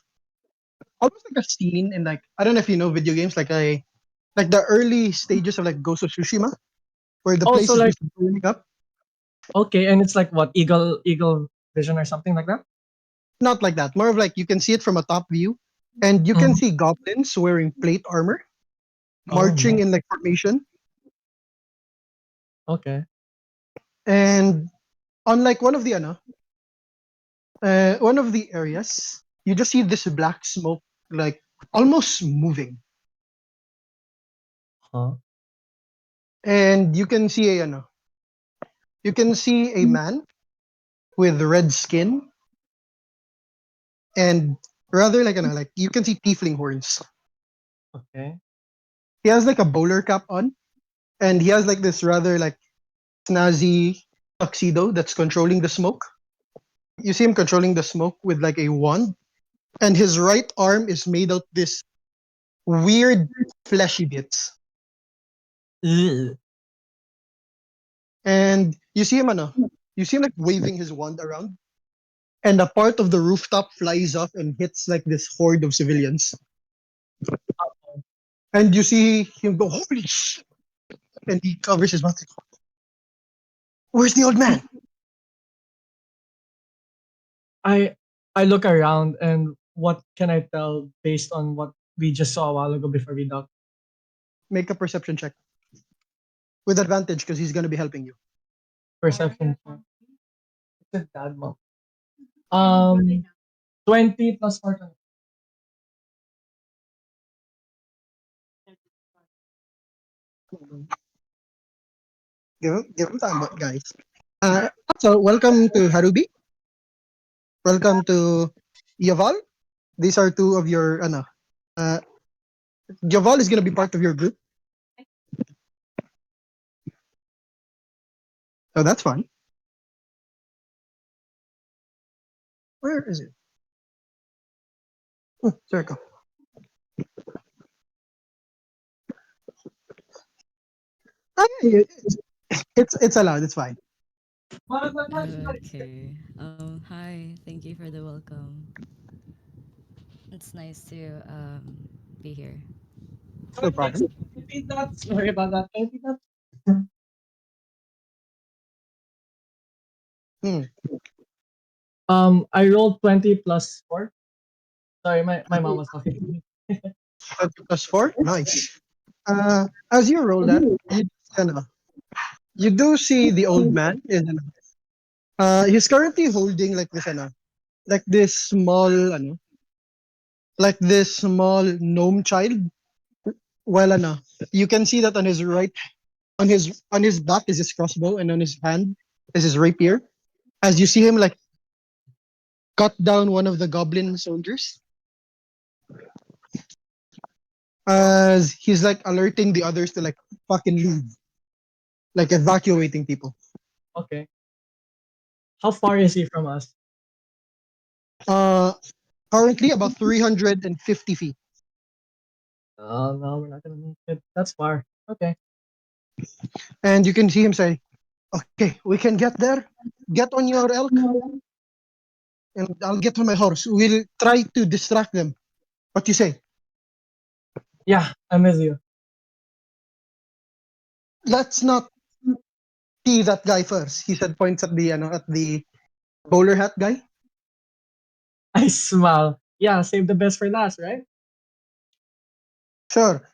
Speaker 3: almost like a scene in like I don't know if you know video games like the early stages of like Ghost of Tsushima, where the
Speaker 2: Oh,
Speaker 3: place
Speaker 2: so
Speaker 3: is
Speaker 2: like,
Speaker 3: just burning up.
Speaker 2: okay, and it's like what, eagle vision or something like that?
Speaker 3: Not like that. More of like you can see it from a top view, and you can
Speaker 2: Mhm.
Speaker 3: see goblins wearing plate armor
Speaker 2: Oh
Speaker 3: marching
Speaker 2: no.
Speaker 3: in like formation,
Speaker 2: Okay.
Speaker 3: and on like one of the areas, you just see this black smoke like almost moving,
Speaker 2: Huh.
Speaker 3: and you can see a man with red skin and rather like you can see tiefling horns.
Speaker 2: Okay.
Speaker 3: He has like a bowler cap on, and he has like this rather like snazzy tuxedo that's controlling the smoke. You see him controlling the smoke with like a wand, and his right arm is made out this weird fleshy bits.
Speaker 2: Ugh.
Speaker 3: And you see him like waving his wand around, and a part of the rooftop flies off and hits like this horde of civilians. And you see him go, holy shit! And he covers his mouth. Where's the old man?
Speaker 2: I I look around, and what can I tell based on what we just saw a while ago before we docked?
Speaker 3: Make a perception check with advantage because he's gonna be helping you.
Speaker 2: Perception check. It's a dad mom. Um, 20 plus 4.
Speaker 3: Give him time, guys. So welcome to Harubi. Welcome to Yaval. These are two of your uh Yaval is gonna be part of your group. So that's fine. Where is it? Circle. It's allowed. It's fine.
Speaker 4: Okay. Hi. Thank you for the welcome. It's nice to be here.
Speaker 3: No problem.
Speaker 2: Repeat that. Sorry about that. Can you repeat that?
Speaker 3: Hmm.
Speaker 2: I rolled 20 plus 4. Sorry, my mom was talking to me.
Speaker 3: 20 plus 4. Nice. As you roll that, ano, you do see the old man. He's currently holding like this small gnome child. Well, you can see that on his right, on his back is his crossbow, and on his hand is his rapier. As you see him like cut down one of the goblin soldiers, as he's like alerting the others to like fucking leave, like evacuating people.
Speaker 2: Okay. How far is he from us?
Speaker 3: Uh, Currently about 350 feet.
Speaker 2: Oh no, we're not gonna make it. That's far. Okay.
Speaker 3: And you can see him say, okay, we can get there. Get on your elk, and I'll get on my horse. We'll try to distract them. What you say?
Speaker 2: Yeah, I'm with you.
Speaker 3: Let's not see that guy first. He said points at the bowler hat guy.
Speaker 2: I smile. Yeah, save the best for last, right?
Speaker 3: Sure.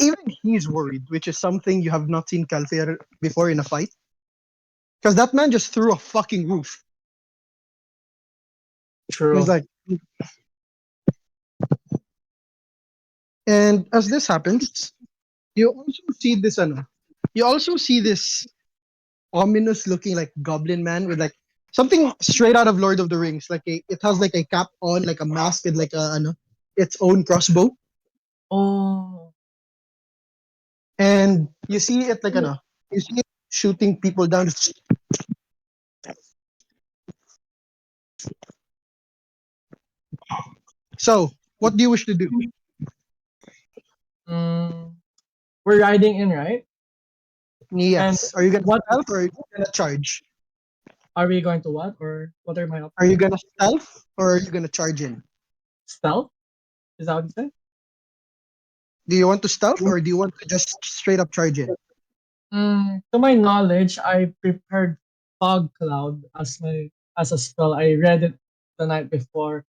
Speaker 3: Even he's worried, which is something you have not seen Calfair before in a fight. Because that man just threw a fucking roof. He's
Speaker 2: True.
Speaker 3: like, and as this happens, you also see this, you also see this ominous looking like goblin man with like something straight out of Lord of the Rings. It has like a cap on, like a mask and like its own crossbow.
Speaker 2: Oh,
Speaker 3: And you see it like you see it shooting people down. So, what do you wish to do?
Speaker 2: mm, we're riding in, right? And
Speaker 3: Yes. Are you gonna
Speaker 2: what
Speaker 3: stealth or are you gonna charge?
Speaker 2: are we going to what? Or what are my
Speaker 3: Are
Speaker 2: options?
Speaker 3: you gonna stealth or are you gonna charge in?
Speaker 2: Stealth? Is that what you said?
Speaker 3: Do you want to stealth or do you want to just straight up charge in?
Speaker 2: To my knowledge, I prepared fog cloud as a spell. I read it the night before.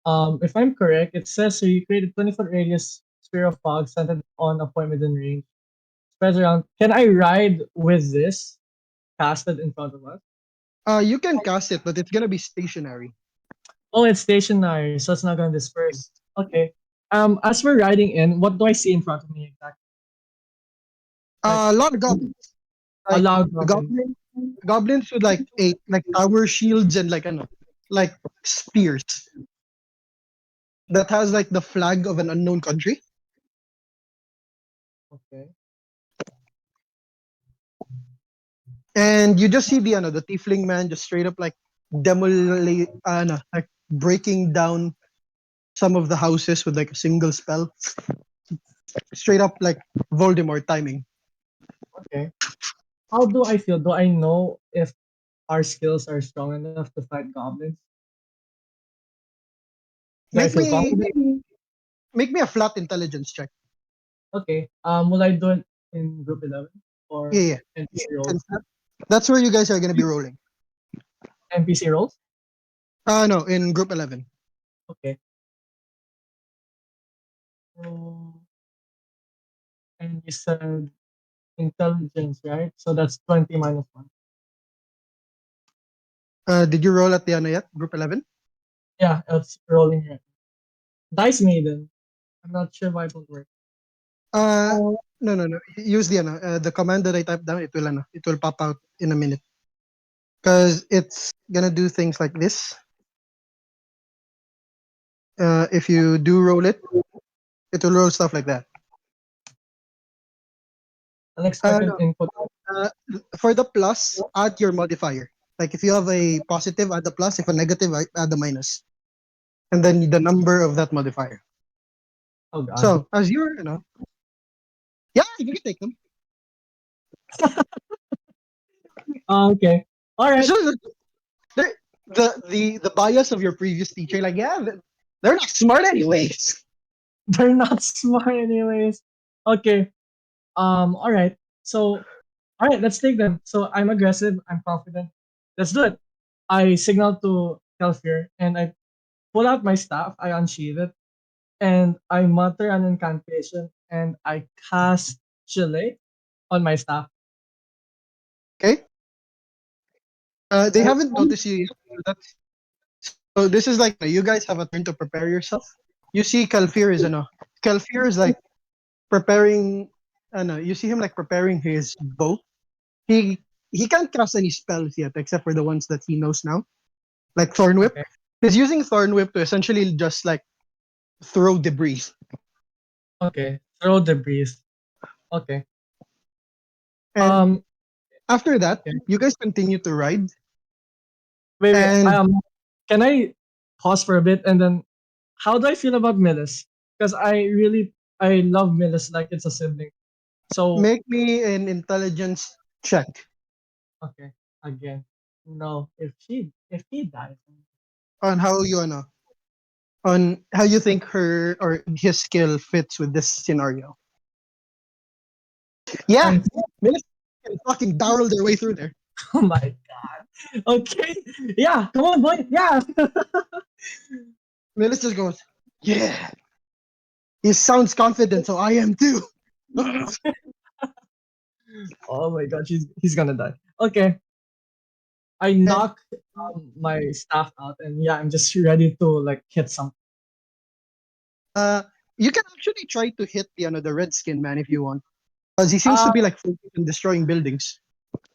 Speaker 2: If I'm correct, it says so you create a 20-foot radius sphere of fog centered on a point within range. Spreads around. Can I ride with this casted in front of us?
Speaker 3: You can cast it, but it's gonna be stationary.
Speaker 2: Oh, it's stationary, so it's not gonna disperse. Okay. As we're riding in, what do I see in front of me exactly? Like
Speaker 3: A lot of goblins.
Speaker 2: a
Speaker 3: Like
Speaker 2: loud goblin.
Speaker 3: goblin goblins with like tower shields and like spears that has like the flag of an unknown country.
Speaker 2: Okay.
Speaker 3: And you just see the tiefling man just straight up like like breaking down some of the houses with like a single spell. Straight up like Voldemort timing.
Speaker 2: Okay. How do I feel? Do I know if our skills are strong enough to fight goblins? Do I
Speaker 3: Make
Speaker 2: feel
Speaker 3: me
Speaker 2: confident?
Speaker 3: make me a flat intelligence check.
Speaker 2: Okay. Will I do it in group 11
Speaker 3: Yeah,
Speaker 2: or
Speaker 3: yeah.
Speaker 2: NPC roles?
Speaker 3: And that's where you guys are gonna be rolling.
Speaker 2: NPC roles?
Speaker 3: No, in group 11.
Speaker 2: Okay. So, and you said intelligence, right? So that's 20 minus 1.
Speaker 3: Did you roll at the yet? Group 11?
Speaker 2: Yeah, it's rolling right. Dice Maiden. I'm not sure why it won't work.
Speaker 3: Uh, no, no, no. Use the command that I typed down. It will pop out in a minute because it's gonna do things like this. If you do roll it, it will roll stuff like that.
Speaker 2: Unexpected
Speaker 3: No,
Speaker 2: input.
Speaker 3: uh, for the plus, add your modifier. Like if you have a positive, add the plus. If a negative, add the minus, and then the number of that modifier.
Speaker 2: Oh god.
Speaker 3: So as yeah, you can take them.
Speaker 2: Okay. All right.
Speaker 3: So the the bias of your previous teacher, like yeah, they're not smart anyways.
Speaker 2: They're not smart anyways. Okay. All right. So, all right, let's take them. So I'm aggressive. I'm confident. Let's do it. I signal to Kelfir and I pull out my staff. I unsheath it and I mutter an incantation and I cast Chile on my staff.
Speaker 3: Okay. They haven't noticed you yet. So this is like you guys have a turn to prepare yourself. You see Kalfir is Kalfir is like preparing you see him like preparing his bow. He he can't cast any spells yet except for the ones that he knows now. Like Thorn Whip.
Speaker 2: Okay.
Speaker 3: He's using Thorn Whip to essentially just like throw debris.
Speaker 2: Okay. Throw debris. Okay.
Speaker 3: And
Speaker 2: Um.
Speaker 3: after that,
Speaker 2: Okay.
Speaker 3: you guys continue to ride.
Speaker 2: Wait. Wait.
Speaker 3: And
Speaker 2: Can I pause for a bit and then how do I feel about Millis? Because I love Millis like it's a sibling. So
Speaker 3: make me an intelligence check
Speaker 2: okay, again, no. If he dies,
Speaker 3: on how on how you think her or his skill fits with this scenario. Yeah,
Speaker 2: And
Speaker 3: Millis can fucking barrel their way through there.
Speaker 2: oh my god. Okay. Yeah, come on, boy. Yeah.
Speaker 3: Millis just goes, yeah. He sounds confident, so I am too.
Speaker 2: Oh my god, he's gonna die. Okay. I knock my staff out, and yeah, I'm just ready to like hit some.
Speaker 3: Uh, you can actually try to hit the redskin man if you want, because he seems to
Speaker 2: Uh,
Speaker 3: be like focused on destroying buildings.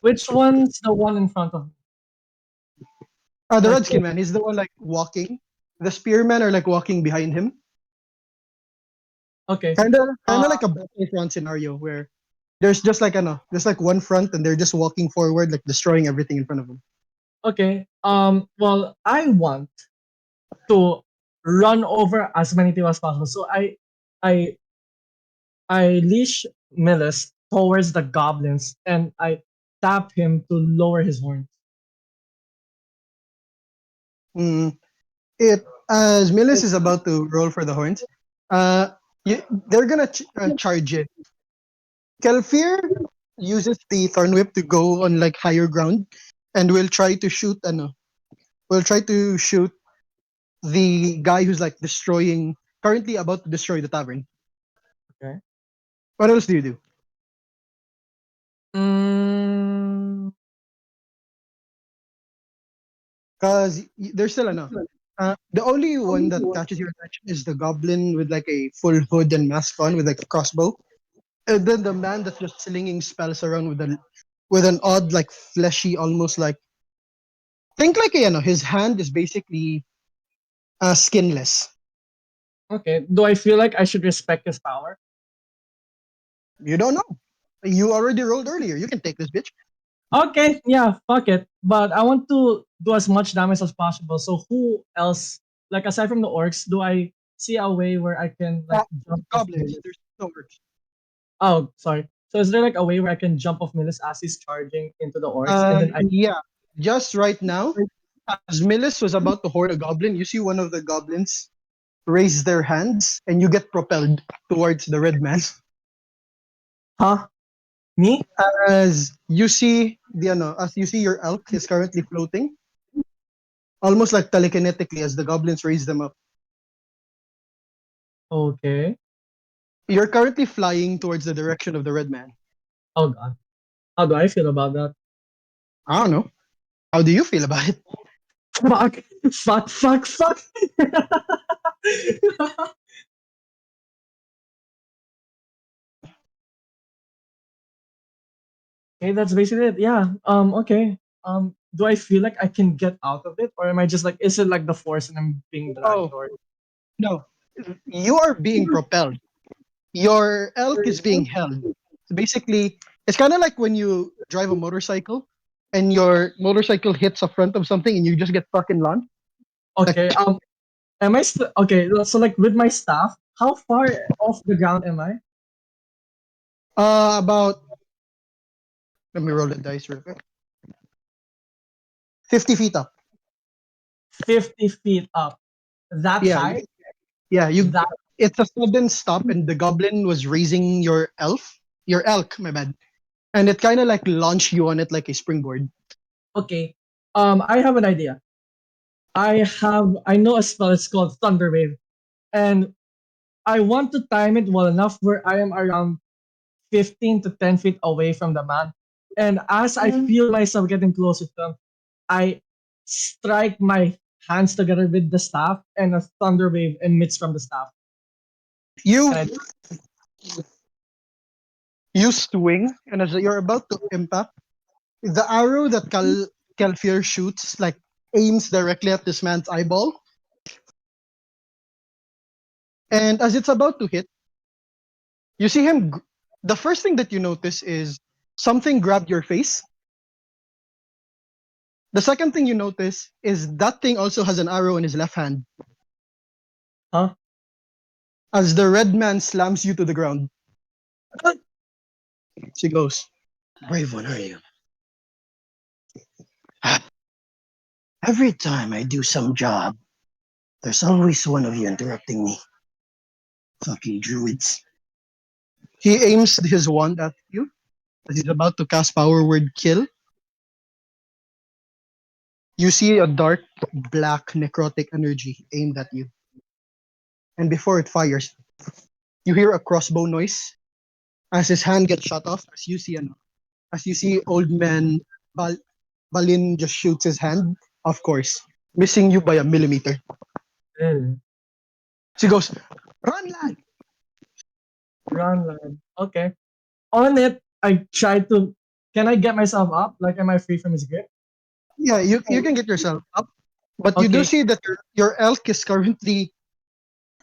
Speaker 2: which one's the one in front of me?
Speaker 3: The
Speaker 2: Like,
Speaker 3: redskin man, he's the one like walking. The spearmen are like walking behind him.
Speaker 2: okay.
Speaker 3: Kind of like a battlefront scenario where there's just like there's like one front and they're just walking forward, like destroying everything in front of them.
Speaker 2: Okay. Well, I want to run over as many people as possible. So I I leash Millis towards the goblins and I tap him to lower his horns.
Speaker 3: Mm, it as Millis is about to roll for the horns, uh, they're gonna charge it. Kelfir uses the thorn whip to go on like higher ground, and will try to shoot. Will try to shoot the guy who's like currently about to destroy the tavern.
Speaker 2: Okay.
Speaker 3: What else do you do?
Speaker 2: Mm,
Speaker 3: Because there's still enough. The only one that catches your attention is the goblin with like a full hood and mask on with like a crossbow, and then the man that's just slinging spells around with an odd like fleshy, almost like think like his hand is basically skinless.
Speaker 2: okay. Do I feel like I should respect his power?
Speaker 3: You don't know. You already rolled earlier. You can take this bitch.
Speaker 2: Okay, yeah, fuck it. But I want to do as much damage as possible. So who else, like aside from the orcs, do I see a way where I can like jump off
Speaker 3: Goblins.
Speaker 2: Milis?
Speaker 3: There's no works.
Speaker 2: Oh, sorry. So is there like a way where I can jump off Milis as he's charging into the orcs, and then I?
Speaker 3: Yeah. Just right now, as Millis was about to hoard a goblin, you see one of the goblins raise their hands, and you get propelled towards the red man.
Speaker 2: Huh? Me?
Speaker 3: As you see your elk is currently floating, almost like telekinetically as the goblins raise them up.
Speaker 2: Okay.
Speaker 3: You're currently flying towards the direction of the red man.
Speaker 2: Oh god. How do I feel about that?
Speaker 3: I don't know. How do you feel about it?
Speaker 2: Fuck. Fuck. Fuck. Fuck. Okay, that's basically it. Yeah. Okay. Do I feel like I can get out of it, or am I just like, is it like the force and I'm being dragged
Speaker 3: Oh,
Speaker 2: towards?
Speaker 3: no. You are being propelled. Your elk is being held. So basically, it's kind of like when you drive a motorcycle and your motorcycle hits a front of something and you just get fucking launched. Like,
Speaker 2: Okay. Am I still okay? So like with my staff, how far off the ground am I?
Speaker 3: about, let me roll the dice real quick. 50 feet up.
Speaker 2: 50 feet up. That
Speaker 3: Yeah,
Speaker 2: high?
Speaker 3: you.
Speaker 2: That
Speaker 3: It's a sudden stop, and the goblin was raising your elk, my bad, and it kind of like launched you on it like a springboard.
Speaker 2: okay. I have an idea. I know a spell. It's called Thunder Wave, and I want to time it well enough where I am around 15 to 10 feet away from the man. And as I feel myself getting closer to him, I strike my hands together with the staff, and a thunder wave emits from the staff.
Speaker 3: You
Speaker 2: And
Speaker 3: you swing, and as you're about to impact, the arrow that Calfear shoots like aims directly at this man's eyeball, and as it's about to hit, you see him. The first thing that you notice is something grabbed your face. The second thing you notice is that thing also has an arrow in his left hand.
Speaker 2: huh?
Speaker 3: As the red man slams you to the ground, she goes, "Brave one, are you? Every time I do some job, There's always one of you interrupting me. Fucking druids. He aims his wand at you as he's about to cast power word kill. You see a dark black necrotic energy aimed at you. And before it fires, you hear a crossbow noise as his hand gets shot off. As you see, old man Balin just shoots his hand, of course, missing you by a millimeter.
Speaker 2: Really?
Speaker 3: She goes, "Run, lad!"
Speaker 2: Run, lad. Okay. On it, I try to. Can I get myself up? Like, am I free from his grip?
Speaker 3: Yeah, you can get yourself up, but you do
Speaker 2: Okay.
Speaker 3: see that your elk is currently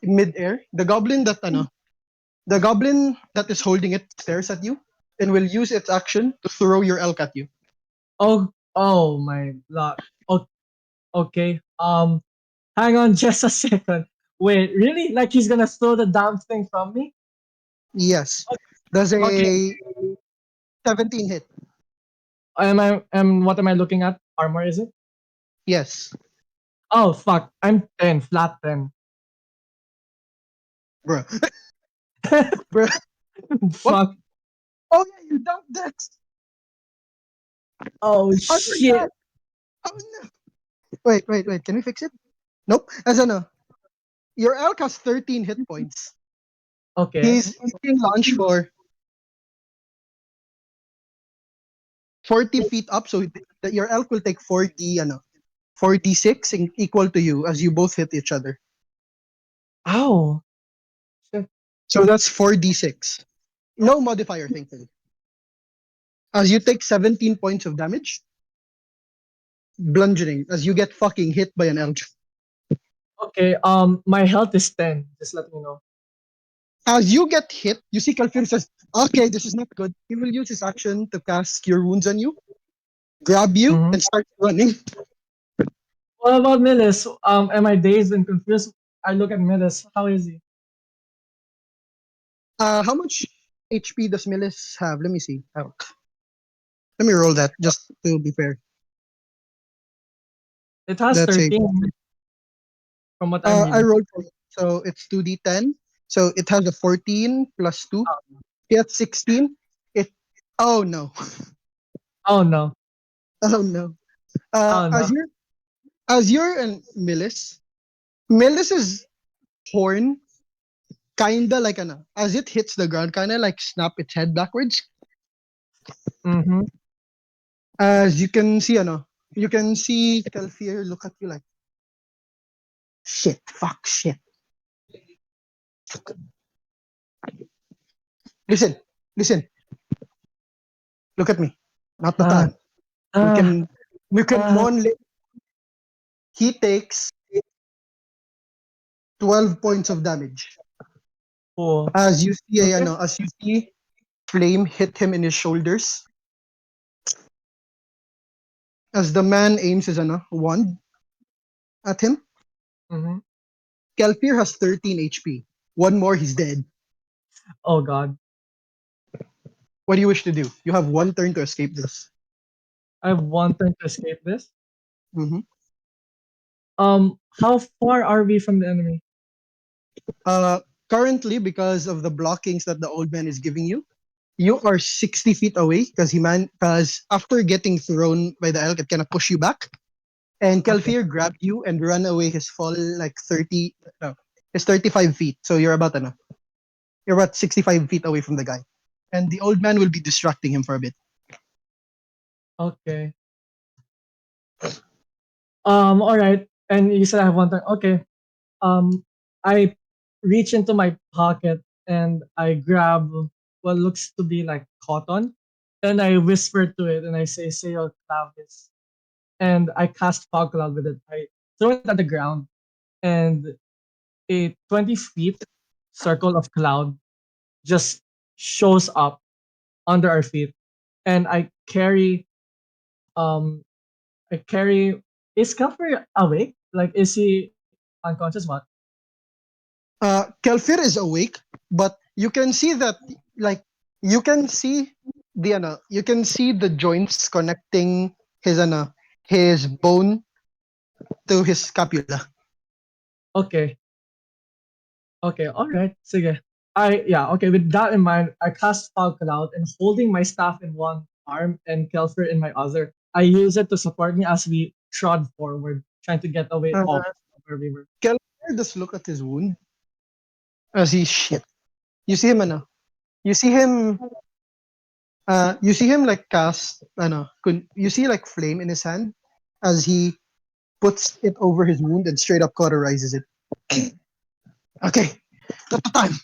Speaker 3: mid-air. The goblin that is holding it stares at you and will use its action to throw your elk at you.
Speaker 2: Oh my god. Okay. Hang on just a second. Wait, really? Like he's gonna steal the damn thing from me?
Speaker 3: Yes, does
Speaker 2: Okay.
Speaker 3: a 17 hit?
Speaker 2: What am I looking at? Armor is it?
Speaker 3: Yes,
Speaker 2: Oh fuck. I'm 10, flat 10.
Speaker 3: bro. Bro, what?
Speaker 2: Fuck.
Speaker 3: Oh yeah, you dumped Dex.
Speaker 2: Oh
Speaker 3: I
Speaker 2: shit.
Speaker 3: forgot. Oh no. Wait. Can we fix it? Nope. As no. Your elk has 13 hit points.
Speaker 2: Okay.
Speaker 3: He's being launched for 40 feet up, so that your elk will take 4d6 equal to you as you both hit each other.
Speaker 2: Ow. Shit.
Speaker 3: So that's 4d6. No modifier, thankfully. As you take 17 points of damage, bludgeoning, as you get fucking hit by an elk.
Speaker 2: Okay, my health is 10. Just let me know.
Speaker 3: As you get hit, you see Kalfir says, "Okay, this is not good." He will use his action to cast Cure Wounds on you, grab you,
Speaker 2: Mm-hmm.
Speaker 3: and start running.
Speaker 2: What about Milis? Am I dazed and confused? I look at Milis. How is he?
Speaker 3: How much HP does Milis have? Let me see. Let me roll that just to be fair.
Speaker 2: It has
Speaker 3: That's a
Speaker 2: 13 from what I'm
Speaker 3: I
Speaker 2: reading.
Speaker 3: rolled for it. So it's 2d10. So it has a 14 plus 2. It 16. It Oh no.
Speaker 2: Oh no.
Speaker 3: Oh no.
Speaker 2: Oh no.
Speaker 3: As you're and Millis's horn kinda like as it hits the ground, kinda like snap its head backwards.
Speaker 2: Mm-hmm.
Speaker 3: As you can see Telfir look at you like shit, fuck shit. Listen, listen, look at me. Not the
Speaker 2: Ah,
Speaker 3: time. We
Speaker 2: ah,
Speaker 3: can we can
Speaker 2: ah.
Speaker 3: mon He takes 12 points of damage.
Speaker 2: Oh. Okay.
Speaker 3: As you see flame hit him in his shoulders. As the man aims his wand at him,
Speaker 2: Mm-hmm.
Speaker 3: Kelpir has 13 HP. One more, he's dead.
Speaker 2: Oh god.
Speaker 3: What do you wish to do? You have one turn to escape this.
Speaker 2: I want them to escape this.
Speaker 3: hmm
Speaker 2: How far are we from the enemy?
Speaker 3: Currently, because of the blockings that the old man is giving you, you are 60 feet away because after getting thrown by the elk, it kind of push you back. And
Speaker 2: Okay.
Speaker 3: Kelfir grabbed you and ran away his fall like 30, no, it's 35 feet. So you're about 65 feet away from the guy. And the old man will be distracting him for a bit.
Speaker 2: Okay. All right. And you said I have one time. Okay. I reach into my pocket and I grab what looks to be like cotton, and I whisper to it and I say your clavis, and I cast fog cloud with it. I throw it at the ground, and a 20 feet circle of cloud just shows up under our feet, and um I carry. Is Calfer awake? Like, is he unconscious? What?
Speaker 3: Kelfir is awake, but you can see that, like, you can see you can see the joints connecting his his bone to his scapula.
Speaker 2: Okay. Okay, alright. Sige. Okay, with that in mind, I cast Fog Cloud and holding my staff in one arm and Kelfer in my other. I use it to support me as we trod forward, trying to get away
Speaker 3: Uh,
Speaker 2: off where we were.
Speaker 3: Kelper just look at his wound as he shit. You see him, ano? You see him. You see him like cast. You see like flame in his hand as he puts it over his wound and straight up cauterizes it. Okay, not the time.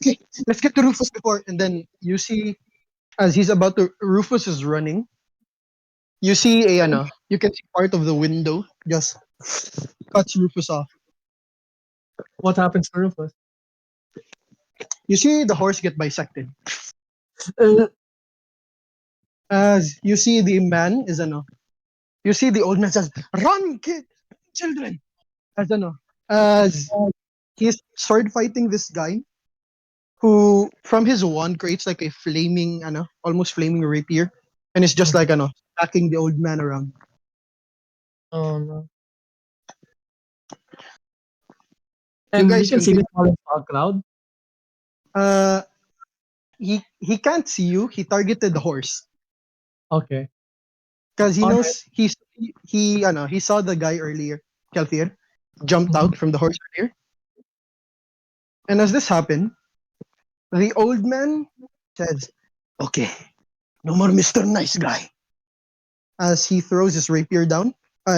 Speaker 3: Okay, let's get to Rufus before. And then you see as he's about to. Rufus is running. You see you can see part of the window just cuts Rufus off.
Speaker 2: What happens to Rufus?
Speaker 3: You see the horse get bisected.
Speaker 2: Uh,
Speaker 3: As you see the man is you see the old man says, "Run, kid, children!" As he's sword fighting this guy who, from his wand, creates like a flaming, almost flaming rapier, and it's just like, attacking the old man around.
Speaker 2: oh no.
Speaker 3: You
Speaker 2: And we
Speaker 3: guys
Speaker 2: can see
Speaker 3: continue.
Speaker 2: this falling fog cloud.
Speaker 3: Uh, he can't see you. He targeted the horse
Speaker 2: Okay.
Speaker 3: because he
Speaker 2: Alright.
Speaker 3: knows he saw the guy earlier, Kelthir, jumped out from the horse earlier, and as this happened, the old man says, "Okay, no more Mister Nice Guy." As he throws his rapier down,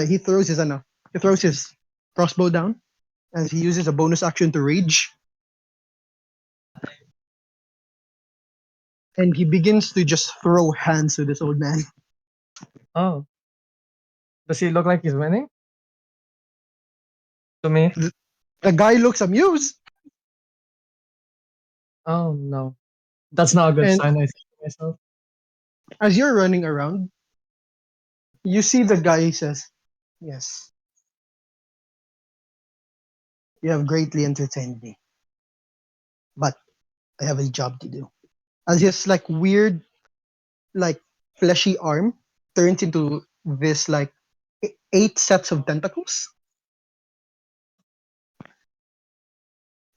Speaker 3: he throws his crossbow down as he uses a bonus action to rage, and he begins to just throw hands to this old man.
Speaker 2: Oh. Does he look like he's winning? To me?
Speaker 3: The guy looks amused,
Speaker 2: Oh no. That's not a good
Speaker 3: and
Speaker 2: sign, I think to myself.
Speaker 3: as you're running around, you see the guy says, "Yes, you have greatly entertained me, but I have a job to do." As his like weird, like fleshy arm turns into this like 8 sets of tentacles.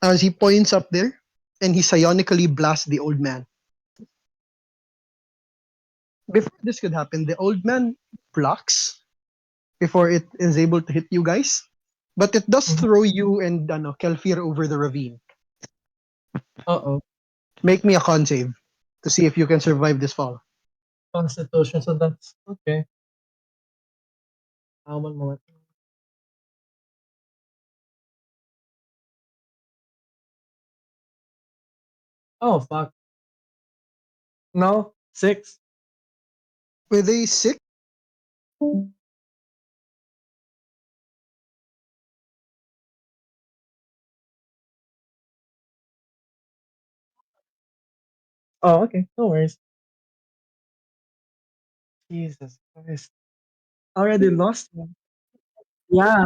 Speaker 3: As he points up there, and he psionically blasts the old man. Before this could happen, the old man blocks before it is able to hit you guys. But it does
Speaker 2: Mhm.
Speaker 3: throw you and Kelfir over the ravine.
Speaker 2: Uh-oh.
Speaker 3: Make me a con save to see if you can survive this fall.
Speaker 2: Constitution, so that's okay. 1 moment. Oh fuck. No? 6?
Speaker 3: With a 6,
Speaker 2: Oh, okay. No worries. Jesus Christ. Already lost one. Yeah.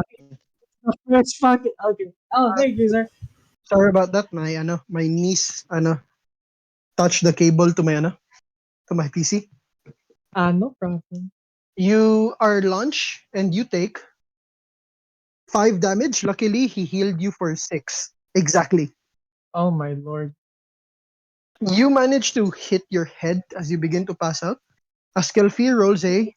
Speaker 2: Let's fuck it. Okay. Oh, hey, user.
Speaker 3: sorry about that. My niece touched the cable to my PC.
Speaker 2: No problem.
Speaker 3: You are launched and you take 5 damage. Luckily, he healed you for 6. Exactly.
Speaker 2: Oh my lord.
Speaker 3: You manage to hit your head as you begin to pass out. As Kelfir rolls a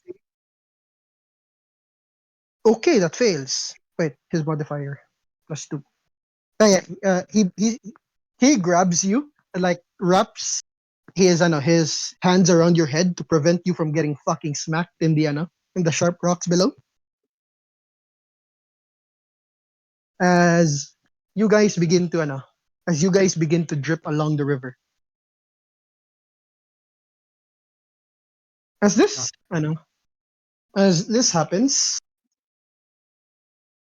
Speaker 3: okay, that fails. Wait, his modifier +2. Yeah, he grabs you and like wraps his hands around your head to prevent you from getting fucking smacked in the sharp rocks below. As you guys begin to drip along the river. As
Speaker 2: Ah.
Speaker 3: this as this happens,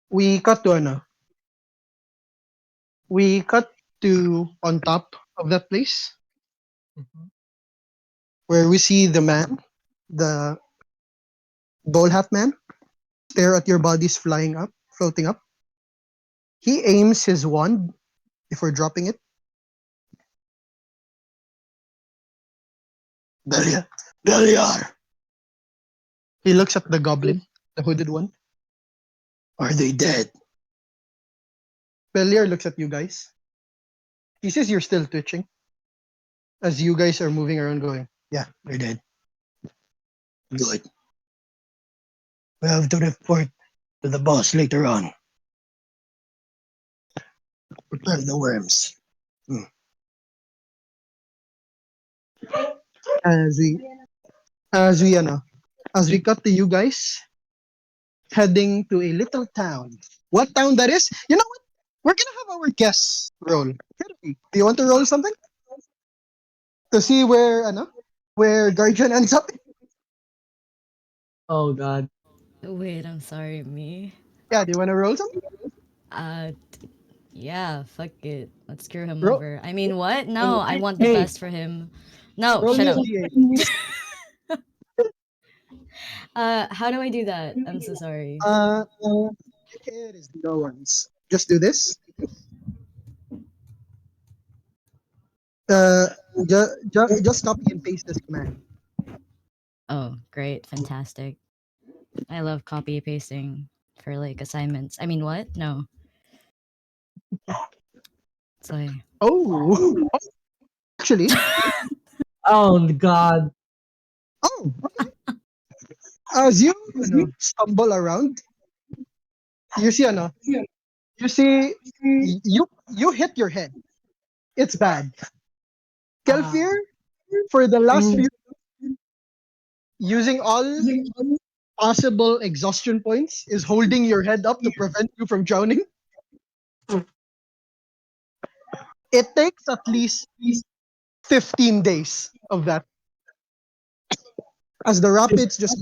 Speaker 3: we cut to we cut to on top of that place
Speaker 2: Mhm.
Speaker 3: where we see the man, the ball hat man, stare at your bodies floating up. He aims his wand before dropping it. Beliar, Beliar. He looks at the goblin, the hooded one. Are they dead? Belier looks at you guys. He says you're still twitching as you guys are moving around going, yeah, we're dead. Good. We have to report to the boss later on. Prepare the worms. As we as we as we cut to you guys heading to a little town. What town that is? You know what? We're gonna have our guests roll. Do you want to roll something? To see where Guardian ends up?
Speaker 2: Oh God.
Speaker 4: Wait, I'm sorry, me.
Speaker 3: Yeah, do you wanna roll something?
Speaker 4: Uh, yeah, fuck it. Let's screw him
Speaker 3: Roll,
Speaker 4: over. I mean, what? No, I want the
Speaker 2: Hey.
Speaker 4: best for him. No,
Speaker 3: roll
Speaker 4: shut
Speaker 3: me a
Speaker 4: up.
Speaker 3: D8.
Speaker 4: How do I do that? I'm so sorry.
Speaker 3: It is no one's. Just do this. Uh, just copy and paste this command.
Speaker 4: Oh, great, fantastic. I love copy pasting for like assignments. I mean, what? No. So,
Speaker 3: Oh, actually,
Speaker 2: Oh God.
Speaker 3: oh, as you stumble around, you see you see you hit your head. It's bad. Kelfir, for the last
Speaker 2: Mm.
Speaker 3: few, using all possible exhaustion points, is holding your head up to prevent you from drowning. It takes at least 15 days of that as the rapids just.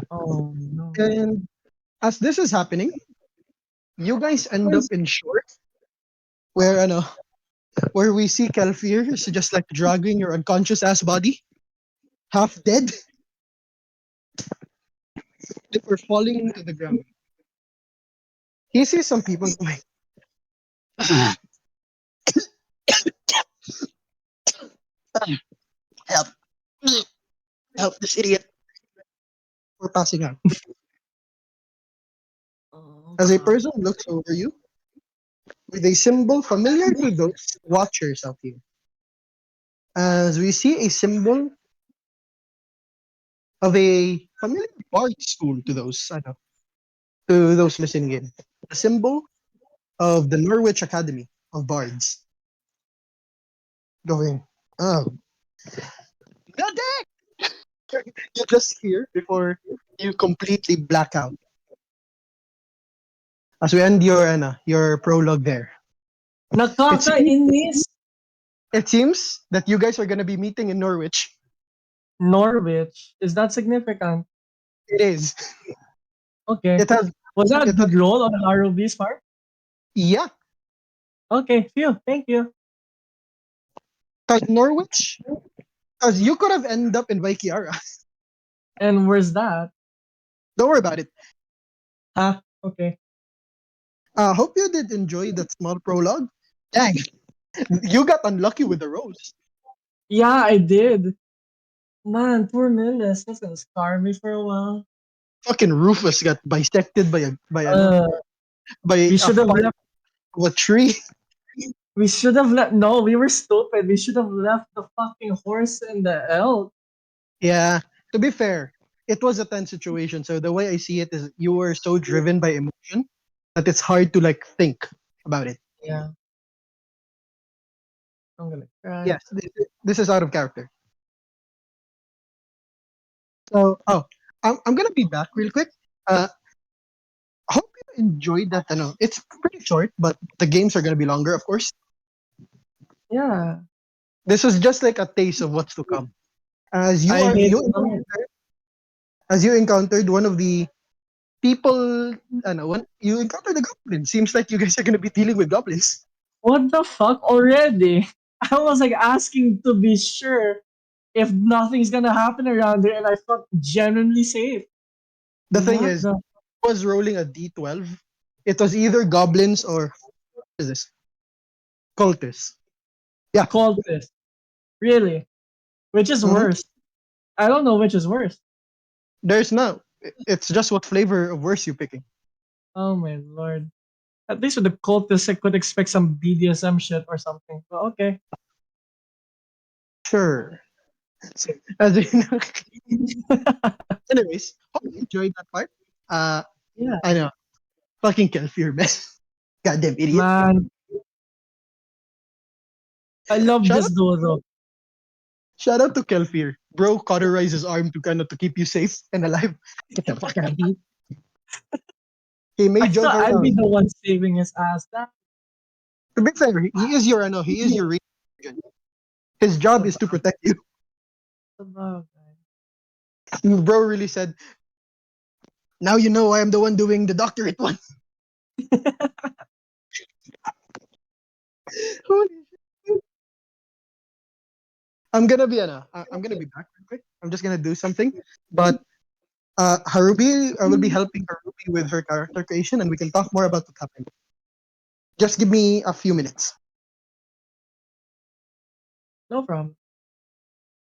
Speaker 2: Oh no.
Speaker 3: And as this is happening, you guys end up in shore where where we see Kelfir is just like dragging your unconscious ass body, half dead, before falling to the ground. He sees some people going, help, help this idiot. We're passing out.
Speaker 2: Oh
Speaker 3: As a
Speaker 2: God.
Speaker 3: person looks over you with a symbol familiar to those watchers out here. As we see a symbol of a familiar bard school to those listening in. The symbol of the Norwich Academy of Bards. Going, oh, the deck! You just hear before you completely black out. As we end your prologue there. It seems,
Speaker 2: Nakakainis.
Speaker 3: it seems that you guys are gonna be meeting in Norwich.
Speaker 2: Norwich. Is that significant?
Speaker 3: It is.
Speaker 2: Okay.
Speaker 3: It has
Speaker 2: Was that a
Speaker 3: it has
Speaker 2: good roll on ROB's part?
Speaker 3: yeah.
Speaker 2: Okay, phew, thank you.
Speaker 3: Cause Norwich, cause you could have ended up in Vaikiara.
Speaker 2: And where's that?
Speaker 3: Don't worry about it.
Speaker 2: Ah, okay.
Speaker 3: Hope you did enjoy that small prologue. Dang, you got unlucky with the rolls.
Speaker 2: Yeah, I did. Man, poor Miles. That's gonna scar me for a while.
Speaker 3: Fucking Rufus got bisected
Speaker 2: Uh,
Speaker 3: by
Speaker 2: we
Speaker 3: a
Speaker 2: should have
Speaker 3: part
Speaker 2: left.
Speaker 3: of a tree.
Speaker 2: We should have left. No, we were stupid. We should have left the fucking horse and the elk.
Speaker 3: Yeah. To be fair, it was a tense situation. So the way I see it is, you were so driven by emotion that it's hard to like think about it.
Speaker 2: Yeah, I'm gonna cry.
Speaker 3: Yes, this is out of character. So, I'm gonna be back real quick. Uh, hope you enjoyed that. I know it's pretty short, but the games are gonna be longer, of course.
Speaker 2: Yeah,
Speaker 3: This was just like a taste of what's to come. As you
Speaker 2: I
Speaker 3: are
Speaker 2: hate
Speaker 3: you
Speaker 2: snow.
Speaker 3: as you encountered one of the people, I know when you encountered the goblin. Seems like you guys are gonna be dealing with goblins.
Speaker 2: What the fuck already? I was like asking to be sure if nothing's gonna happen around there, and I felt genuinely safe.
Speaker 3: The thing
Speaker 2: What
Speaker 3: is,
Speaker 2: the
Speaker 3: I was rolling a d12. It was either goblins or what is this? Cultists. Yeah.
Speaker 2: cultist? Really? Which is
Speaker 3: hmm
Speaker 2: worse? I don't know which is worse.
Speaker 3: There's no. It's just what flavor of worse you picking.
Speaker 2: Oh my lord. At least with the cultists, I could expect some BDSM shit or something. But okay.
Speaker 3: Sure. As in, anyways, hope you enjoyed that part. Uh,
Speaker 2: Yeah,
Speaker 3: I know. Fucking Kelfir, man. Goddamn idiot.
Speaker 2: man. I love
Speaker 3: Shout out,
Speaker 2: this duo though.
Speaker 3: shout out to Kelfir. Bro cauterized his arm to kind of to keep you safe and alive. Get the fuck out of here. He may
Speaker 2: I
Speaker 3: joke
Speaker 2: thought I'd be
Speaker 3: around.
Speaker 2: the one saving his ass. That's
Speaker 3: To be fair, he is your, I know, he is your agent. His job is to
Speaker 2: about,
Speaker 3: protect you.
Speaker 2: about
Speaker 3: Bro really said, now you know why I'm the one doing the doctorate one. Holy shit. I'm gonna be back real quick. I'm just gonna do something. But Harubi, I will be helping Harubi with her character creation and we can talk more about what happened. Just give me a few minutes.
Speaker 2: no problem.